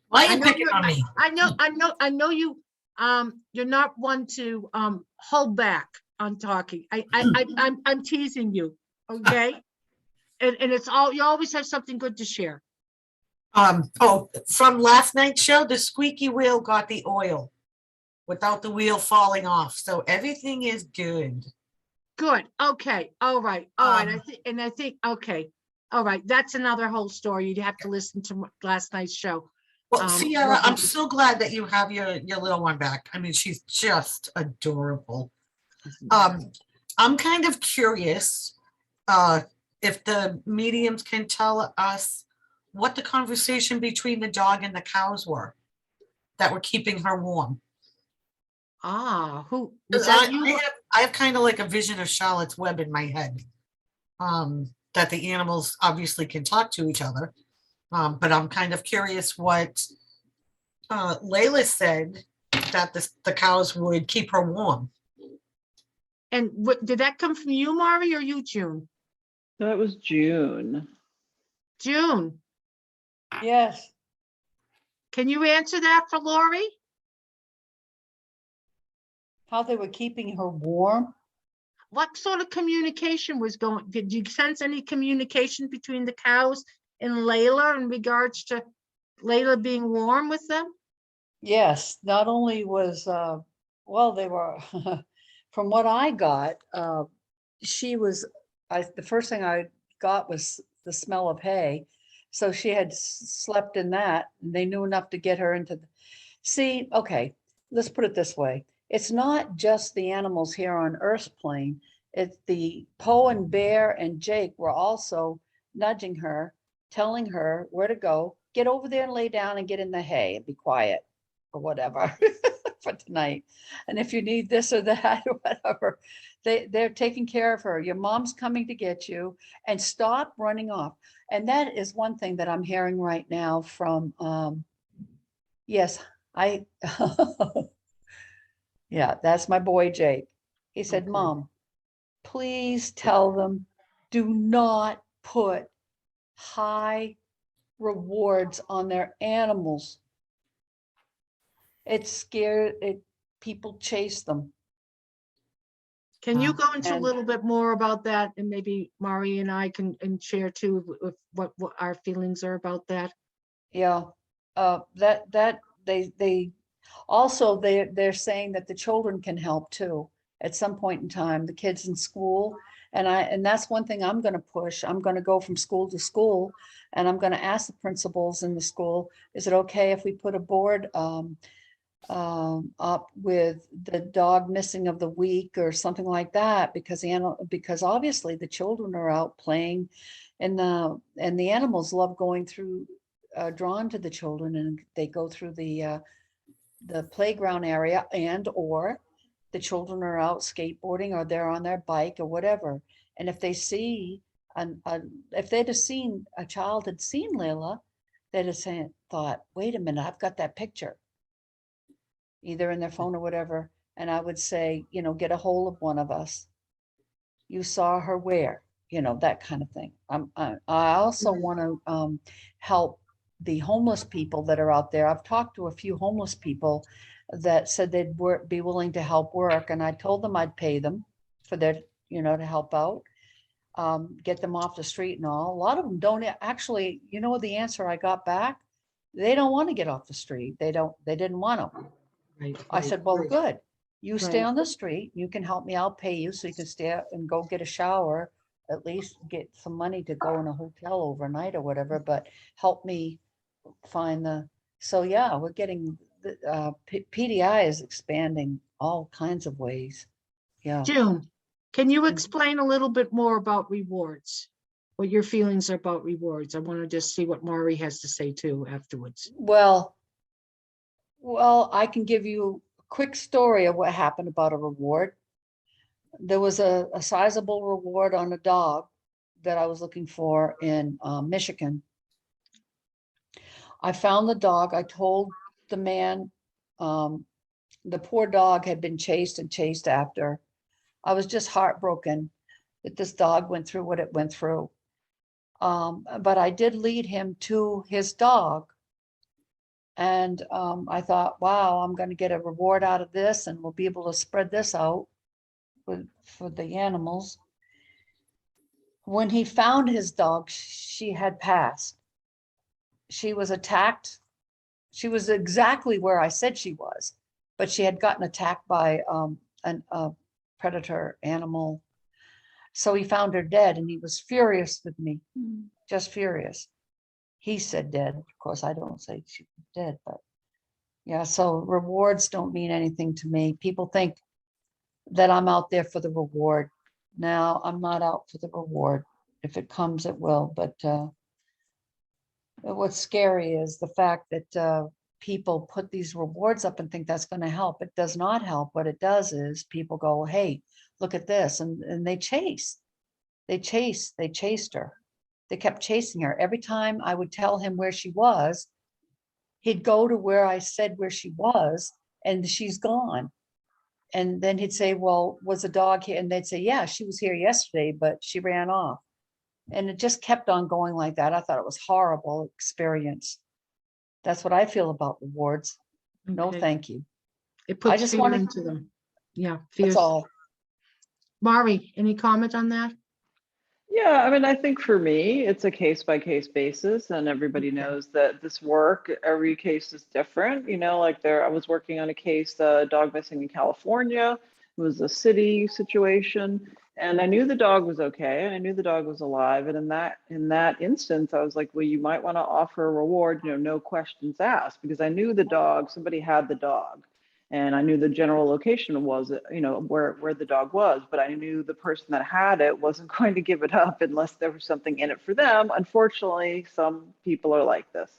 Why are you picking on me?
I know you, you're not one to hold back on talking. I'm teasing you. Okay? And it's all, you always have something good to share.
From last night's show, the squeaky wheel got the oil without the wheel falling off. So everything is good.
Good. Okay. All right. All right.
Um,
I think, okay. All right. That's another whole story. You'd have to listen to last night's show.
Well, Sierra, I'm
what-
so glad that you have your little one back. I mean, she's just adorable. I'm kind of curious if the mediums can tell us what the conversation between the dog and the cows were that were keeping her warm.
Who was that? You?
I have kind of like a vision of Charlotte's Web in my head. That the animals obviously can talk to each other. But I'm kind of curious what Layla said that the cows would keep her warm.
And what, did that come from you, Mari, or you, June?
That was June.
June,
Yes.
can you answer that for Lori?
How they were keeping her warm?
What sort of communication was going? Did you sense any communication between the cows and Layla in regards to Layla being warm with them?
Yes, not only was, well, they were, from what I got, she was, the first thing I got was the smell of hay. So she had slept in that, and they knew enough to get her into the, see, okay, let's put it this way. It's not just the animals here on Earth's plane. It's the Poe and Bear and Jake were also nudging her, telling her where to go, get over there and lay down and get in the hay and be quiet or whatever for tonight. And if you need this or that or whatever, they're taking care of her. Your mom's coming to get you, and stop running off. And that is one thing that I'm hearing right now from, yes, yeah, that's my boy, Jake. He said,
Okay.
Mom, please tell them, do not put high rewards on their animals. It's scared, people chase them.
Can you go into a
And-
little bit more about that, and maybe Mari and I can share too with what our feelings are about that?
Yeah, they also, they're saying that the children can help too at some point in time, the kids in school. And that's one thing I'm going to push. I'm going to go from school to school, and I'm going to ask the principals in the school, is it okay if we put a board up with the dog missing of the week or something like that? Because obviously the children are out playing, and the animals love going through, drawn to the children, and they go through the playground area, and or the children are out skateboarding, or they're on their bike or whatever. And if they see, if they'd have seen, a child had seen Layla, they'd have thought, wait a minute, I've got that picture, either in their phone or whatever. And I would say, get a hold of one of us. You saw her where, that kind of thing. I also want to help the homeless people that are out there. I've talked to a few homeless people that said they'd be willing to help work, and I told them I'd pay them for their, to help out, get them off the street and all. A lot of them don't actually, the answer I got back, they don't want to get off the street. They didn't want to.
Right.
I said, well, good. You stay
Right.
on the street. You can help me. I'll pay you so you can stay out and go get a shower, at least get some money to go in a hotel overnight or whatever, but help me find so yeah, we're getting, PDI is expanding all kinds of ways. Yeah.
June, can you
Mhm.
explain a little bit more about rewards? What your feelings are about rewards? I want to just see what Mari has to say too afterwards.
Well, I can give you a quick story of what happened about a reward. There was a sizable reward on a dog that I was looking for in Michigan. I found the dog. I told the man, the poor dog had been chased and chased after. I was just heartbroken that this dog went through what it went through. But I did lead him to his dog. And I thought, wow, I'm going to get a reward out of this, and we'll be able to spread this out for the animals. when he found his dog, she had passed. She was attacked. She was exactly where I said she was, but she had gotten attacked by a predator animal. So he found her dead and he was furious with me, just furious. He said dead. Of course, I don't say she was dead, but yeah, so rewards don't mean anything to me. People think that I'm out there for the reward. Now, I'm not out for the reward. If it comes, it will. But what's scary is the fact that people put these rewards up and think that's going to help. It does not help. What it does is people go, hey, look at this. And they chased her. They kept chasing her. Every time I would tell him where she was, he'd go to where I said where she was, and she's gone. And then he'd say, well, was the dog here? And they'd say, yeah, she was here yesterday, but she ran off. And it just kept on going like that. I thought it was horrible experience. That's what I feel about rewards. No,
Okay.
thank you.
It puts
just
fear
wanted-
into them. Yeah, fear.
That's all.
Mari, any comment on that?
Yeah, I mean, I think for me, it's a case by case basis, and everybody
Okay.
knows that this work, every case is different. You know, like I was working on a case, dog missing in California. It was a city situation, and I knew the dog was okay, and I knew the dog was alive. And in that instance, I was like, well, you might want to offer a reward, no questions asked, because I knew the dog, somebody had the dog. And I knew the general location was, where the dog was, but I knew the person that had it wasn't going to give it up unless there was something in it for them. Unfortunately, some people are like this.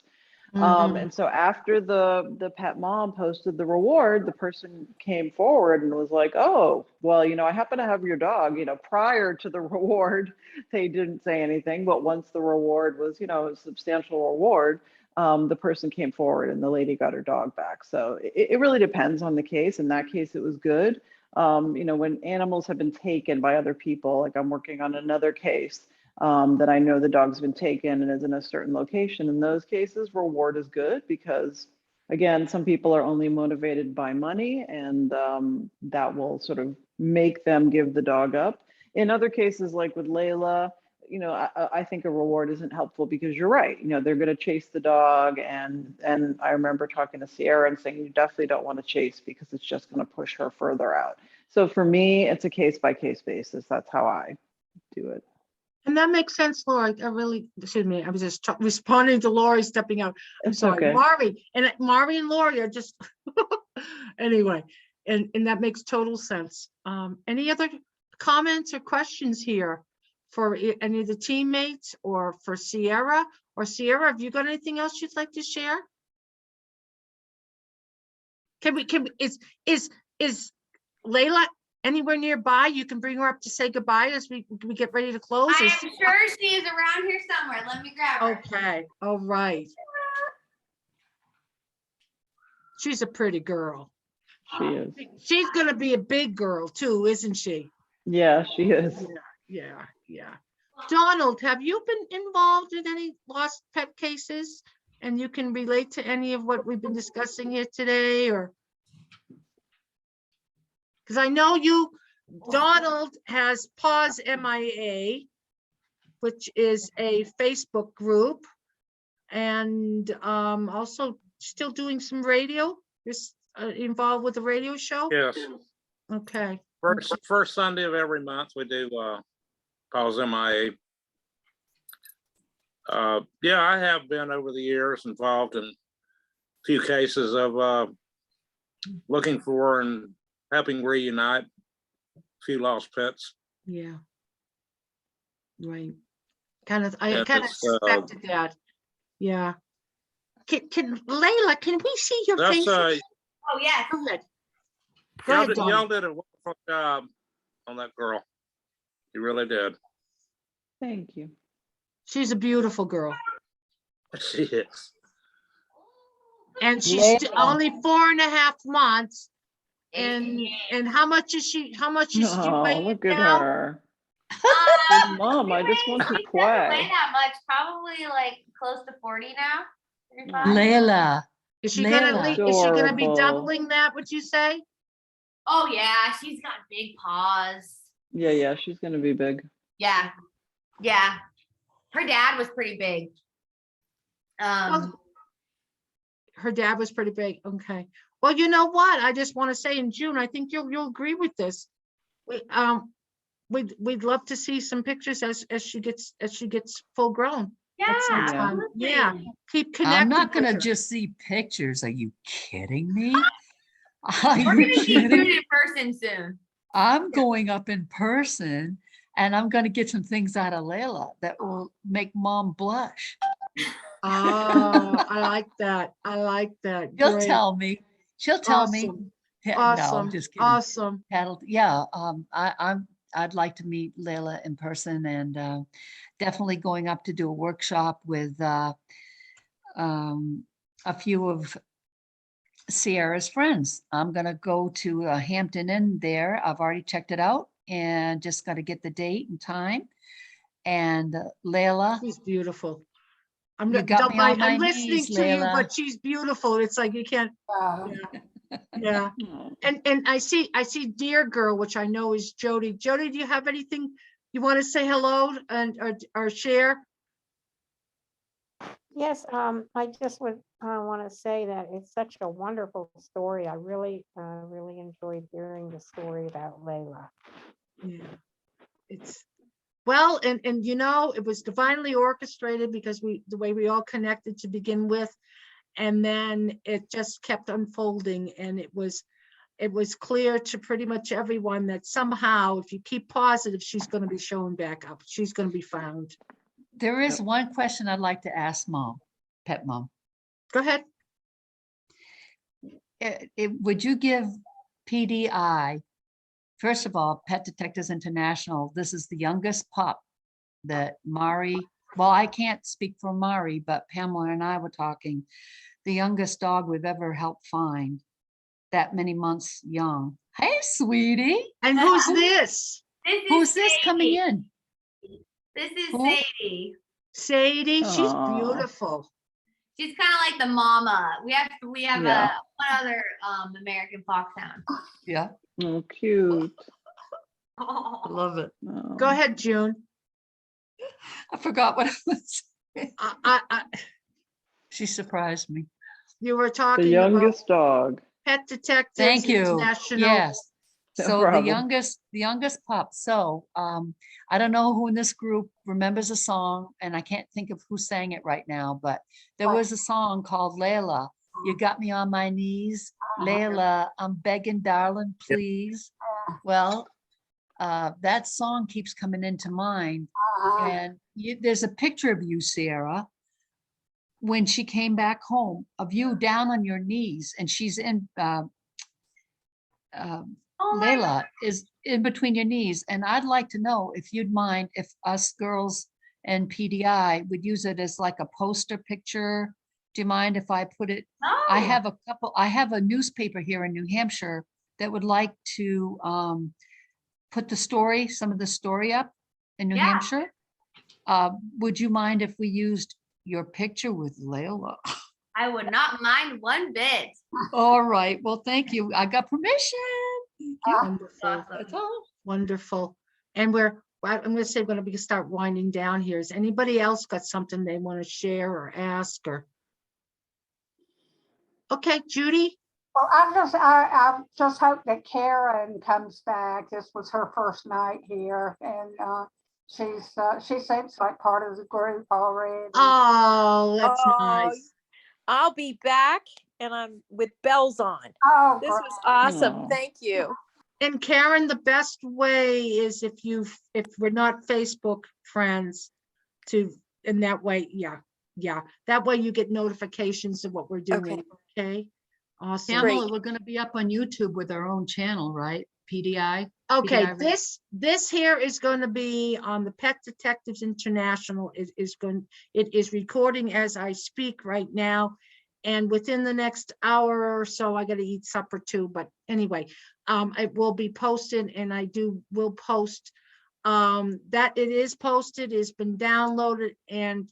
Mhm.
And so after the pet mom posted the reward, the person came forward and was like, oh, well, I happen to have your dog. Prior to the reward, they didn't say anything, but once the reward was, a substantial reward, the person came forward and the lady got her dog back. So it really depends on the case. In that case, it was good. When animals have been taken by other people, like I'm working on another case that I know the dog's been taken and is in a certain location. In those cases, reward is good because, again, some people are only motivated by money, and that will sort of make them give the dog up. In other cases, like with Layla, I think a reward isn't helpful because you're right. They're going to chase the dog. And I remember talking to Sierra and saying, you definitely don't want to chase because it's just going to push her further out. So for me, it's a case by case basis. That's how I do it.
And that makes sense, Lori. Excuse me, I was just responding to Lori stepping out. I'm
It's
sorry,
okay.
Mari and Lori are just, anyway, and that makes total sense. Any other comments or questions here for any of the teammates or for Sierra? Or Sierra, have you got anything else you'd like to share? Is Layla anywhere nearby? You can bring her up to say goodbye as we get ready to close.
I am sure she is around here somewhere. Let me grab her.
Okay, all right. She's a pretty girl.
She is.
She's gonna be a big girl too, isn't she?
Yeah, she is.
Yeah. Donald, have you been involved in any lost pet cases? And you can relate to any of what we've been discussing here today, or? Because I know Donald has Paws MIA, which is a Facebook group, and also still doing some radio. Is involved with the radio show.
Yes,
Okay.
first Sunday of every month we do Paws MIA. Yeah, I have been over the years involved in a few cases of looking for and helping reunite a few lost pets.
Yeah. Right. I
Yeah,
kind of
it's,
suspected that. Yeah. Can Layla, can we see your face?
That's
Oh, yes.
Go ahead. Go ahead,
y'all
Donald.
did a wonderful job on that girl. You really did.
Thank you.
She's a beautiful girl.
She is.
And she's
Layla.
only 4.5 months. And how much is she
Oh,
weighing
look at
now?
her.
Um,
Mom, I just want to
she doesn't weigh
play.
that much. Probably like close to 40 now. 35.
Layla.
Is she
Layla.
gonna be
Adorable.
doubling that, would you say?
Oh yeah, she's got big paws.
Yeah, she's going to be big.
Yeah. Yeah. Her dad was pretty big.
Her dad was pretty big. Okay. Well, you know what? I just want to say in June, I think you'll agree with this. We'd love to see some pictures as she gets full grown.
Yeah.
At some time. Yeah.
absolutely.
Keep connected.
I'm not
with
gonna
her.
just see pictures. Are you kidding me? Are
We're
you
gonna see
kidding?
June in person soon.
I'm going up in person and I'm gonna get some things out of Layla that will make mom blush.
Oh, I like that. I like that.
She'll
Great.
tell me. She'll tell me.
Awesome.
No,
Awesome.
just kidding.
Awesome.
Yeah, I'd like to meet Layla in person and definitely going up to do a workshop with a few of Sierra's friends. I'm gonna go to Hampton Inn there. I've already checked it out and just got to get the date and time. And Layla,
She's beautiful.
You got me on my
I'm listening
knees,
to you,
Layla.
but she's beautiful. It's like you can't. Yeah.
Oh.
And I see Dear Girl, which I know is Jody. Jody, do you have anything you want to say hello and or share?
Yes, I just would want to say that it's such a wonderful story. I really enjoyed hearing the story about Layla.
Yeah. It's well, and you know, it was divinely orchestrated because the way we all connected to begin with, and then it just kept unfolding, and it was clear to pretty much everyone that somehow, if you keep positive, she's going to be showing back up. She's going to be found.
there is one question I'd like to ask Mom, Pet Mom.
Go ahead.
Would you give PDI, first of all, Pet Detectives International, this is the youngest pup that Mari, well, I can't speak for Mari, but Pamela and I were talking, the youngest dog we've ever helped find, that many months young. Hey, sweetie.
And who's this?
This is
Who's this coming
Sadie.
in?
This is
Who?
Sadie.
Sadie. She's
Aw.
beautiful.
She's kind of like the mama. We have
Yeah.
one other American foxhound.
Yeah,
Oh, cute.
I love it.
Oh.
Go ahead, June.
I forgot what it was.
I
She surprised me.
you were
The
talking about
youngest dog.
Pet Detectives
Thank you.
International.
Yes.
No
So
problem.
the youngest pup. So I don't know who in this group remembers a song, and I can't think of who sang it right now, but there was a song called Layla. You got me on my knees, Layla. I'm begging, darling, please. Well, that song keeps coming into mind, and there's a picture of you, Sierra, when she came back home, of you down on your knees, and she's in.
Oh my
Layla is in between your knees, and I'd like to know if you'd mind if us girls and PDI would use it as like a poster picture. Do you mind if I put it? I
No.
have I have a newspaper here in New Hampshire that would like to put some of the story up in New
Yeah.
Hampshire. Would you mind if we used your picture with Layla?
I would not mind one bit.
All right, well, thank you. I got permission. Thank you.
Wonderful.
Awesome.
That's all.
Wonderful. And I'm going to say we're going to start winding down here. Has anybody else got something they want to share or ask or? Okay, Judy.
Well, I just hope that Karen comes back. This was her first night here, and she seems like part of the group already.
Oh, that's
Oh,
nice.
I'll be back and I'm with bells on.
Oh,
This
great.
was awesome.
Aw.
Thank you.
And Karen, the best way is if we're not Facebook friends in that way. Yeah. That way you get notifications of what we're doing. Okay. Awesome.
Pamela, we're gonna be up on YouTube with our own channel, right? PDI.
Okay,
PDI.
this here is going to be on the Pet Detectives International. It is recording as I speak right now. And within the next hour or so, I got to eat supper too. But anyway, it will be posted, and will post that it is posted, it's been downloaded, and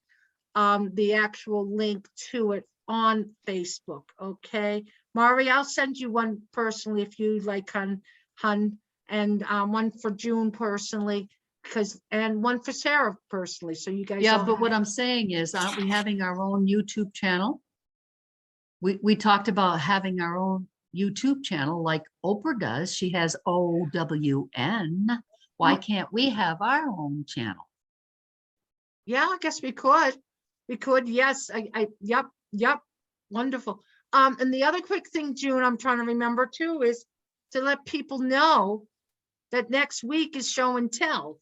the actual link to it on Facebook. Okay, Mari, I'll send you one personally if you like, hun, and one for June personally. because, and one for Sarah personally, so you guys.
Yeah,
all
but
have-
what I'm saying is, aren't we having our own YouTube channel? We talked about having our own YouTube channel like Oprah does. She has OWN. Why can't we have our own channel?
Yeah, I guess we could. We could, yes, yep, wonderful. And the other quick thing, June, I'm trying to remember too, is to let people know that next week is show and tell.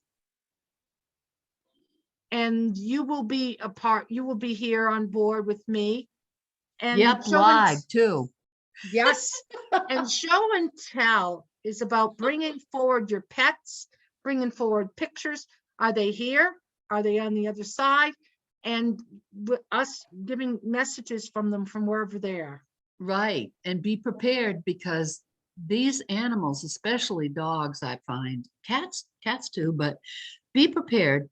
And you will be a part, you will be here on board with me. And
Yep,
show and-
live too.
Yes, and show and tell is about bringing forward your pets, bringing forward pictures. Are they here? Are they on the other side? And us giving messages from them from wherever they are.
Right, and be prepared because these animals, especially dogs, I find, cats too, but be prepared.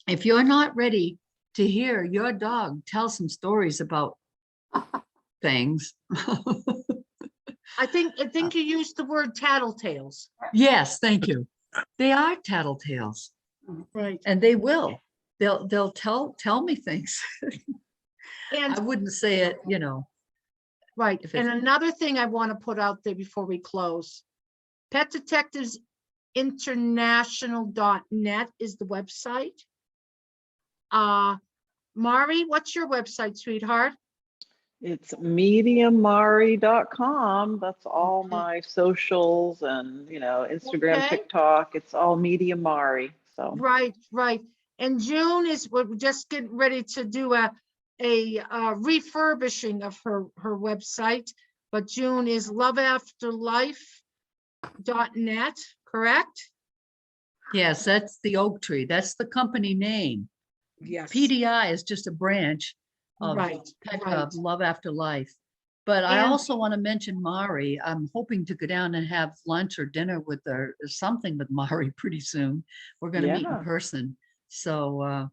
If you're not ready to hear your dog tell some stories about things.
I think you used the word tattletales.
Yes, thank you. They are tattletales,
Right.
and they will. They'll tell me things. I
And
wouldn't say it,
right,
if
and
it-
another thing I want to put out there before we close. Pet Detectives International.net is the website. Mari, what's your website, sweetheart?
It's mediummari.com. That's all
Okay.
my socials and, Instagram,
Okay.
TikTok. It's all Medium Mari. So
Right. And June we're just getting ready to do a refurbishing of her website, but June is loveafterlife.net, correct?
Yes, that's the oak tree. That's the company name.
Yes.
PDI is just a branch of
Right, right.
Love After Life. But I
And-
also want to mention Mari. I'm hoping to go down and have lunch or dinner with her, or something with Mari pretty soon. We're going to meet in
Yeah.
person. So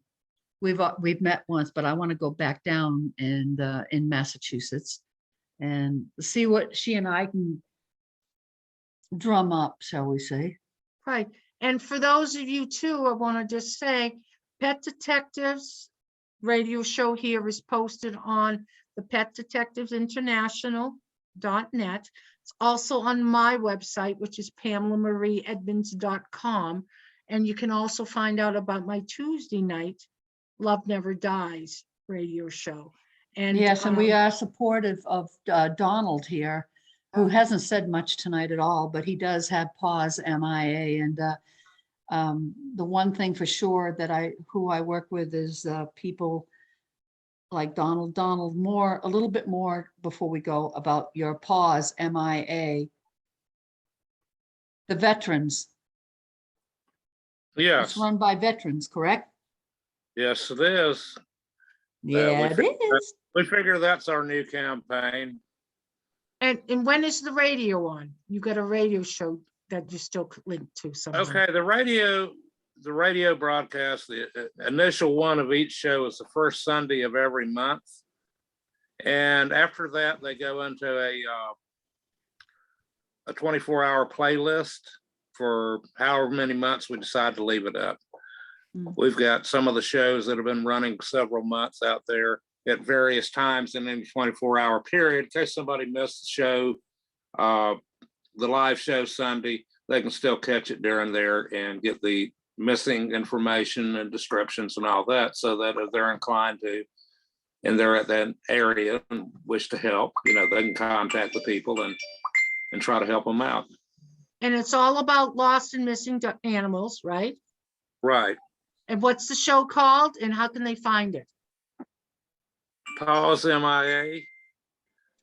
we've met once, but I want to go back down and in Massachusetts and see what she and I can drum up, shall we say.
Right. And for those of you too, I want to just say, Pet Detectives radio show here is posted on the Pet Detectives International.net. It's also on my website, which is PamelaMarieEdmunds.com. And you can also find out about my Tuesday night Love Never Dies radio show. And
Yes, and we are supportive of Donald here, who hasn't said much tonight at all, but he does have pause MIA. And the one thing for sure that who I work with is people like Donald, a little bit more before we go about your pause MIA. The veterans.
Yes,
It's run by veterans, correct?
yes, it is.
Yeah, it is.
We figure that's our new campaign.
And when is the radio on? You got a radio show that you still linked to somehow.
Okay, the radio broadcast, the initial one of each show is the first Sunday of every month. And after that, they go into a 24-hour playlist for however many months we decide to leave it up. We've got some of the shows that have been running several months out there at various times in any 24-hour period. In case somebody missed the show, the live show Sunday, they can still catch it during there and get the missing information and descriptions and all that, so that if they're inclined to, and they're at that area and wish to help, they can contact the people and try to help them out.
And it's all about lost and missing animals, right?
Right.
And what's the show called and how can they find it?
Pause MIA.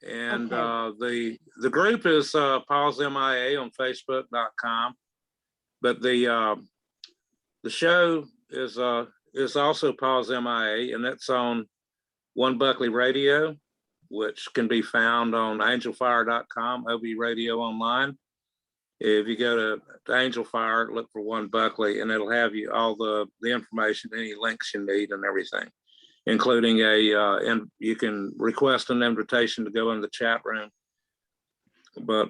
And the group is Pause MIA on Facebook.com. But the show is also Pause MIA, and that's on One Buckley Radio, which can be found on angelfire.com, OB Radio Online. If you go to Angel Fire, look for One Buckley, and it'll have you all the information, any links you need and everything, including and you can request an invitation to go in the chat room. But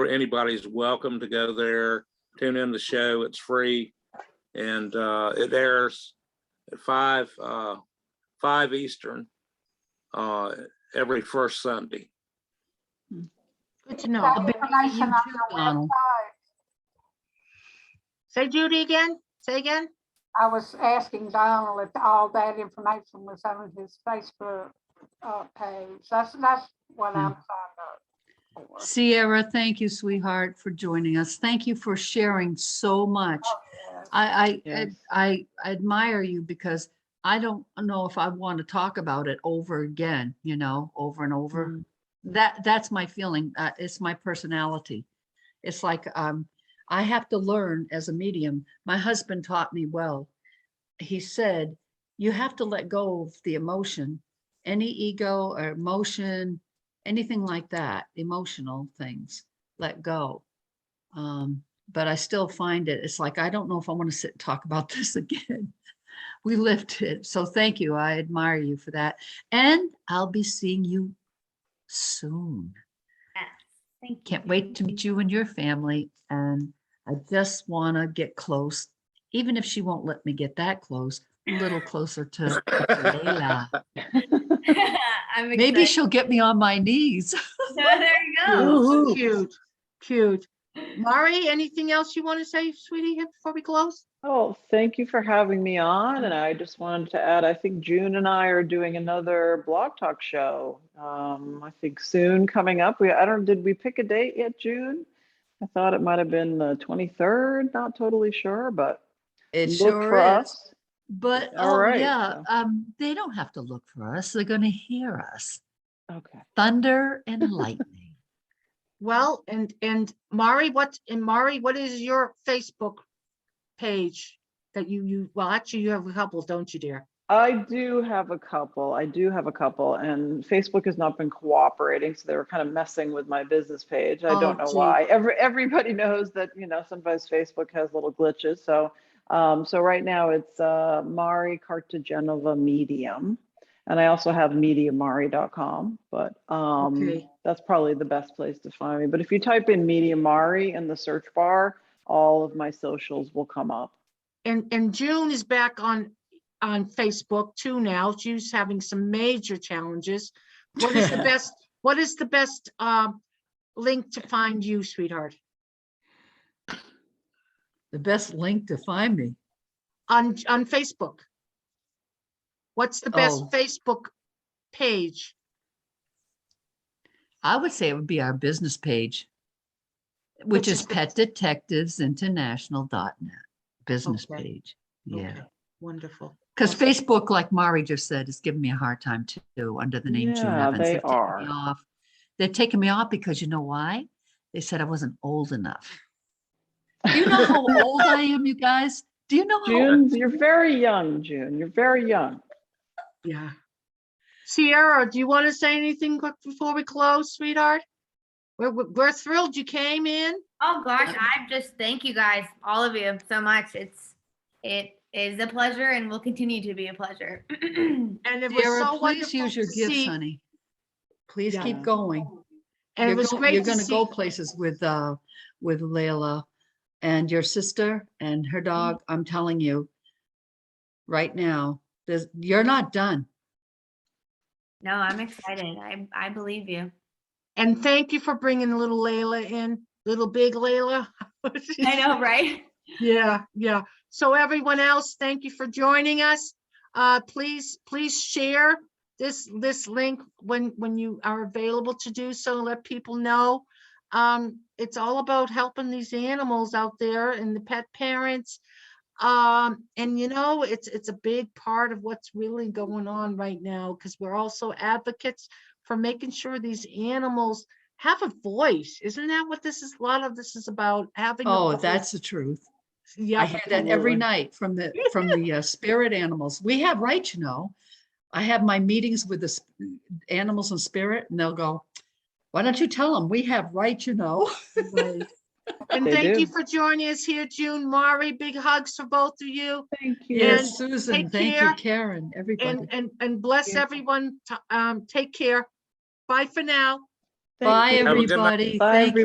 anybody's welcome to go there. tune in the show. It's free, and it airs at 5 Eastern every first Sunday.
Good to know.
Got
I'll be
information
you
on
too,
your
Donald.
website.
Say Judy again. Say again.
I was asking Donald if all that information was on his Facebook page. That's what I'm signed up for.
Sierra, thank you, sweetheart, for joining us. Thank you for sharing so much.
Yes.
Yes.
I admire you because I don't know if I want to talk about it over again, over and over.
Mm.
That's my feeling. It's my personality. It's like I have to learn as a medium. My husband taught me well. He said, you have to let go of the emotion, any ego or emotion, anything like that, emotional things, let go. But I still find it's like, I don't know if I want to sit and talk about this again. We lived it. So thank you. I admire you for that. And I'll be seeing you soon.
Yes, thank you.
Can't wait to meet you and your family. And I just want to get close, even if she won't let me get that close, a little closer to Layla.
I'm
Maybe
excited.
she'll get me on my knees.
There you go.
Oh, cute, cute. Mari, anything else you want to say, sweetie, before we close?
Oh, thank you for having me on. And I just wanted to add, I think June and I are doing another Blog Talk show. I think soon coming up. Did we pick a date yet, June? I thought it might have been the 23rd, not totally sure, but
It
look
sure
for
is.
us.
But
All right,
yeah,
so.
they don't have to look for us. They're going to hear us.
Okay.
Thunder and lightning.
Well, and Mari, what is your Facebook page that you well, actually you have a couple, don't you, dear?
I do have a couple. And Facebook has not been cooperating, so they were kind of messing with my business page. I don't know
gee.
why. Everybody knows that, sometimes Facebook has little glitches. So right now it's Mari Cartagenova Medium. And I also have mediummari.com, but
Okay.
that's probably the best place to find me. But if you type in Medium Mari in the search bar, all of my socials will come up.
And June is back on Facebook too now. She's having some major challenges. What is the best link to find you, sweetheart?
The best link to find me.
On Facebook. What's the best
Oh.
Facebook page?
I would say it would be our business page, which is petdetectivesinternational.net business
Okay.
page. Yeah.
Okay, wonderful.
Because Facebook, like Mari just said, is giving me a hard time too, under the name June
Yeah,
Evans.
they
They've taken
are.
me off. They're taking me off because you know why? They said I wasn't old enough. Do you know how old I am, you guys? Do you know how
June, you're very young, June. You're very young.
Yeah. Sierra, do you want to say anything quick before we close, sweetheart? We're thrilled you came in.
Oh gosh, I just thank you guys, all of you, so much. It is a pleasure and will continue to be a pleasure.
And it was
Sierra,
so
please
wonderful
use your
to
gifts,
see.
honey. Please
Yeah.
keep going.
And it was great
You're
to
going to
see.
go places with Layla and your sister and her dog. I'm telling you right now, you're not done.
No, I'm excited. I believe you.
And thank you for bringing little Layla in, little big Layla.
I know, right?
Yeah, yeah. So everyone else, thank you for joining us. Please share this link when you are available to do so. Let people know. It's all about helping these animals out there and the pet parents. And it's a big part of what's really going on right now, because we're also advocates for making sure these animals have a voice. Isn't that what a lot of this is about? Having a
Oh,
voice.
that's the truth.
Yeah,
I hear that every
Absolutely.
night from the spirit animals. We have rights, I have my meetings with the animals and spirit, and they'll go, "Why don't you tell them we have rights,
Right. And
They
thank you
do.
for joining us here, June. Mari, big hugs for both of you.
Thank you.
Yes,
And
Susan,
take
thank
care.
you, Karen, everybody.
And bless
you.
everyone. Take care. Bye for now.
Thank
Bye,
you.
Have a good night.
everybody.
Bye,
Thank you.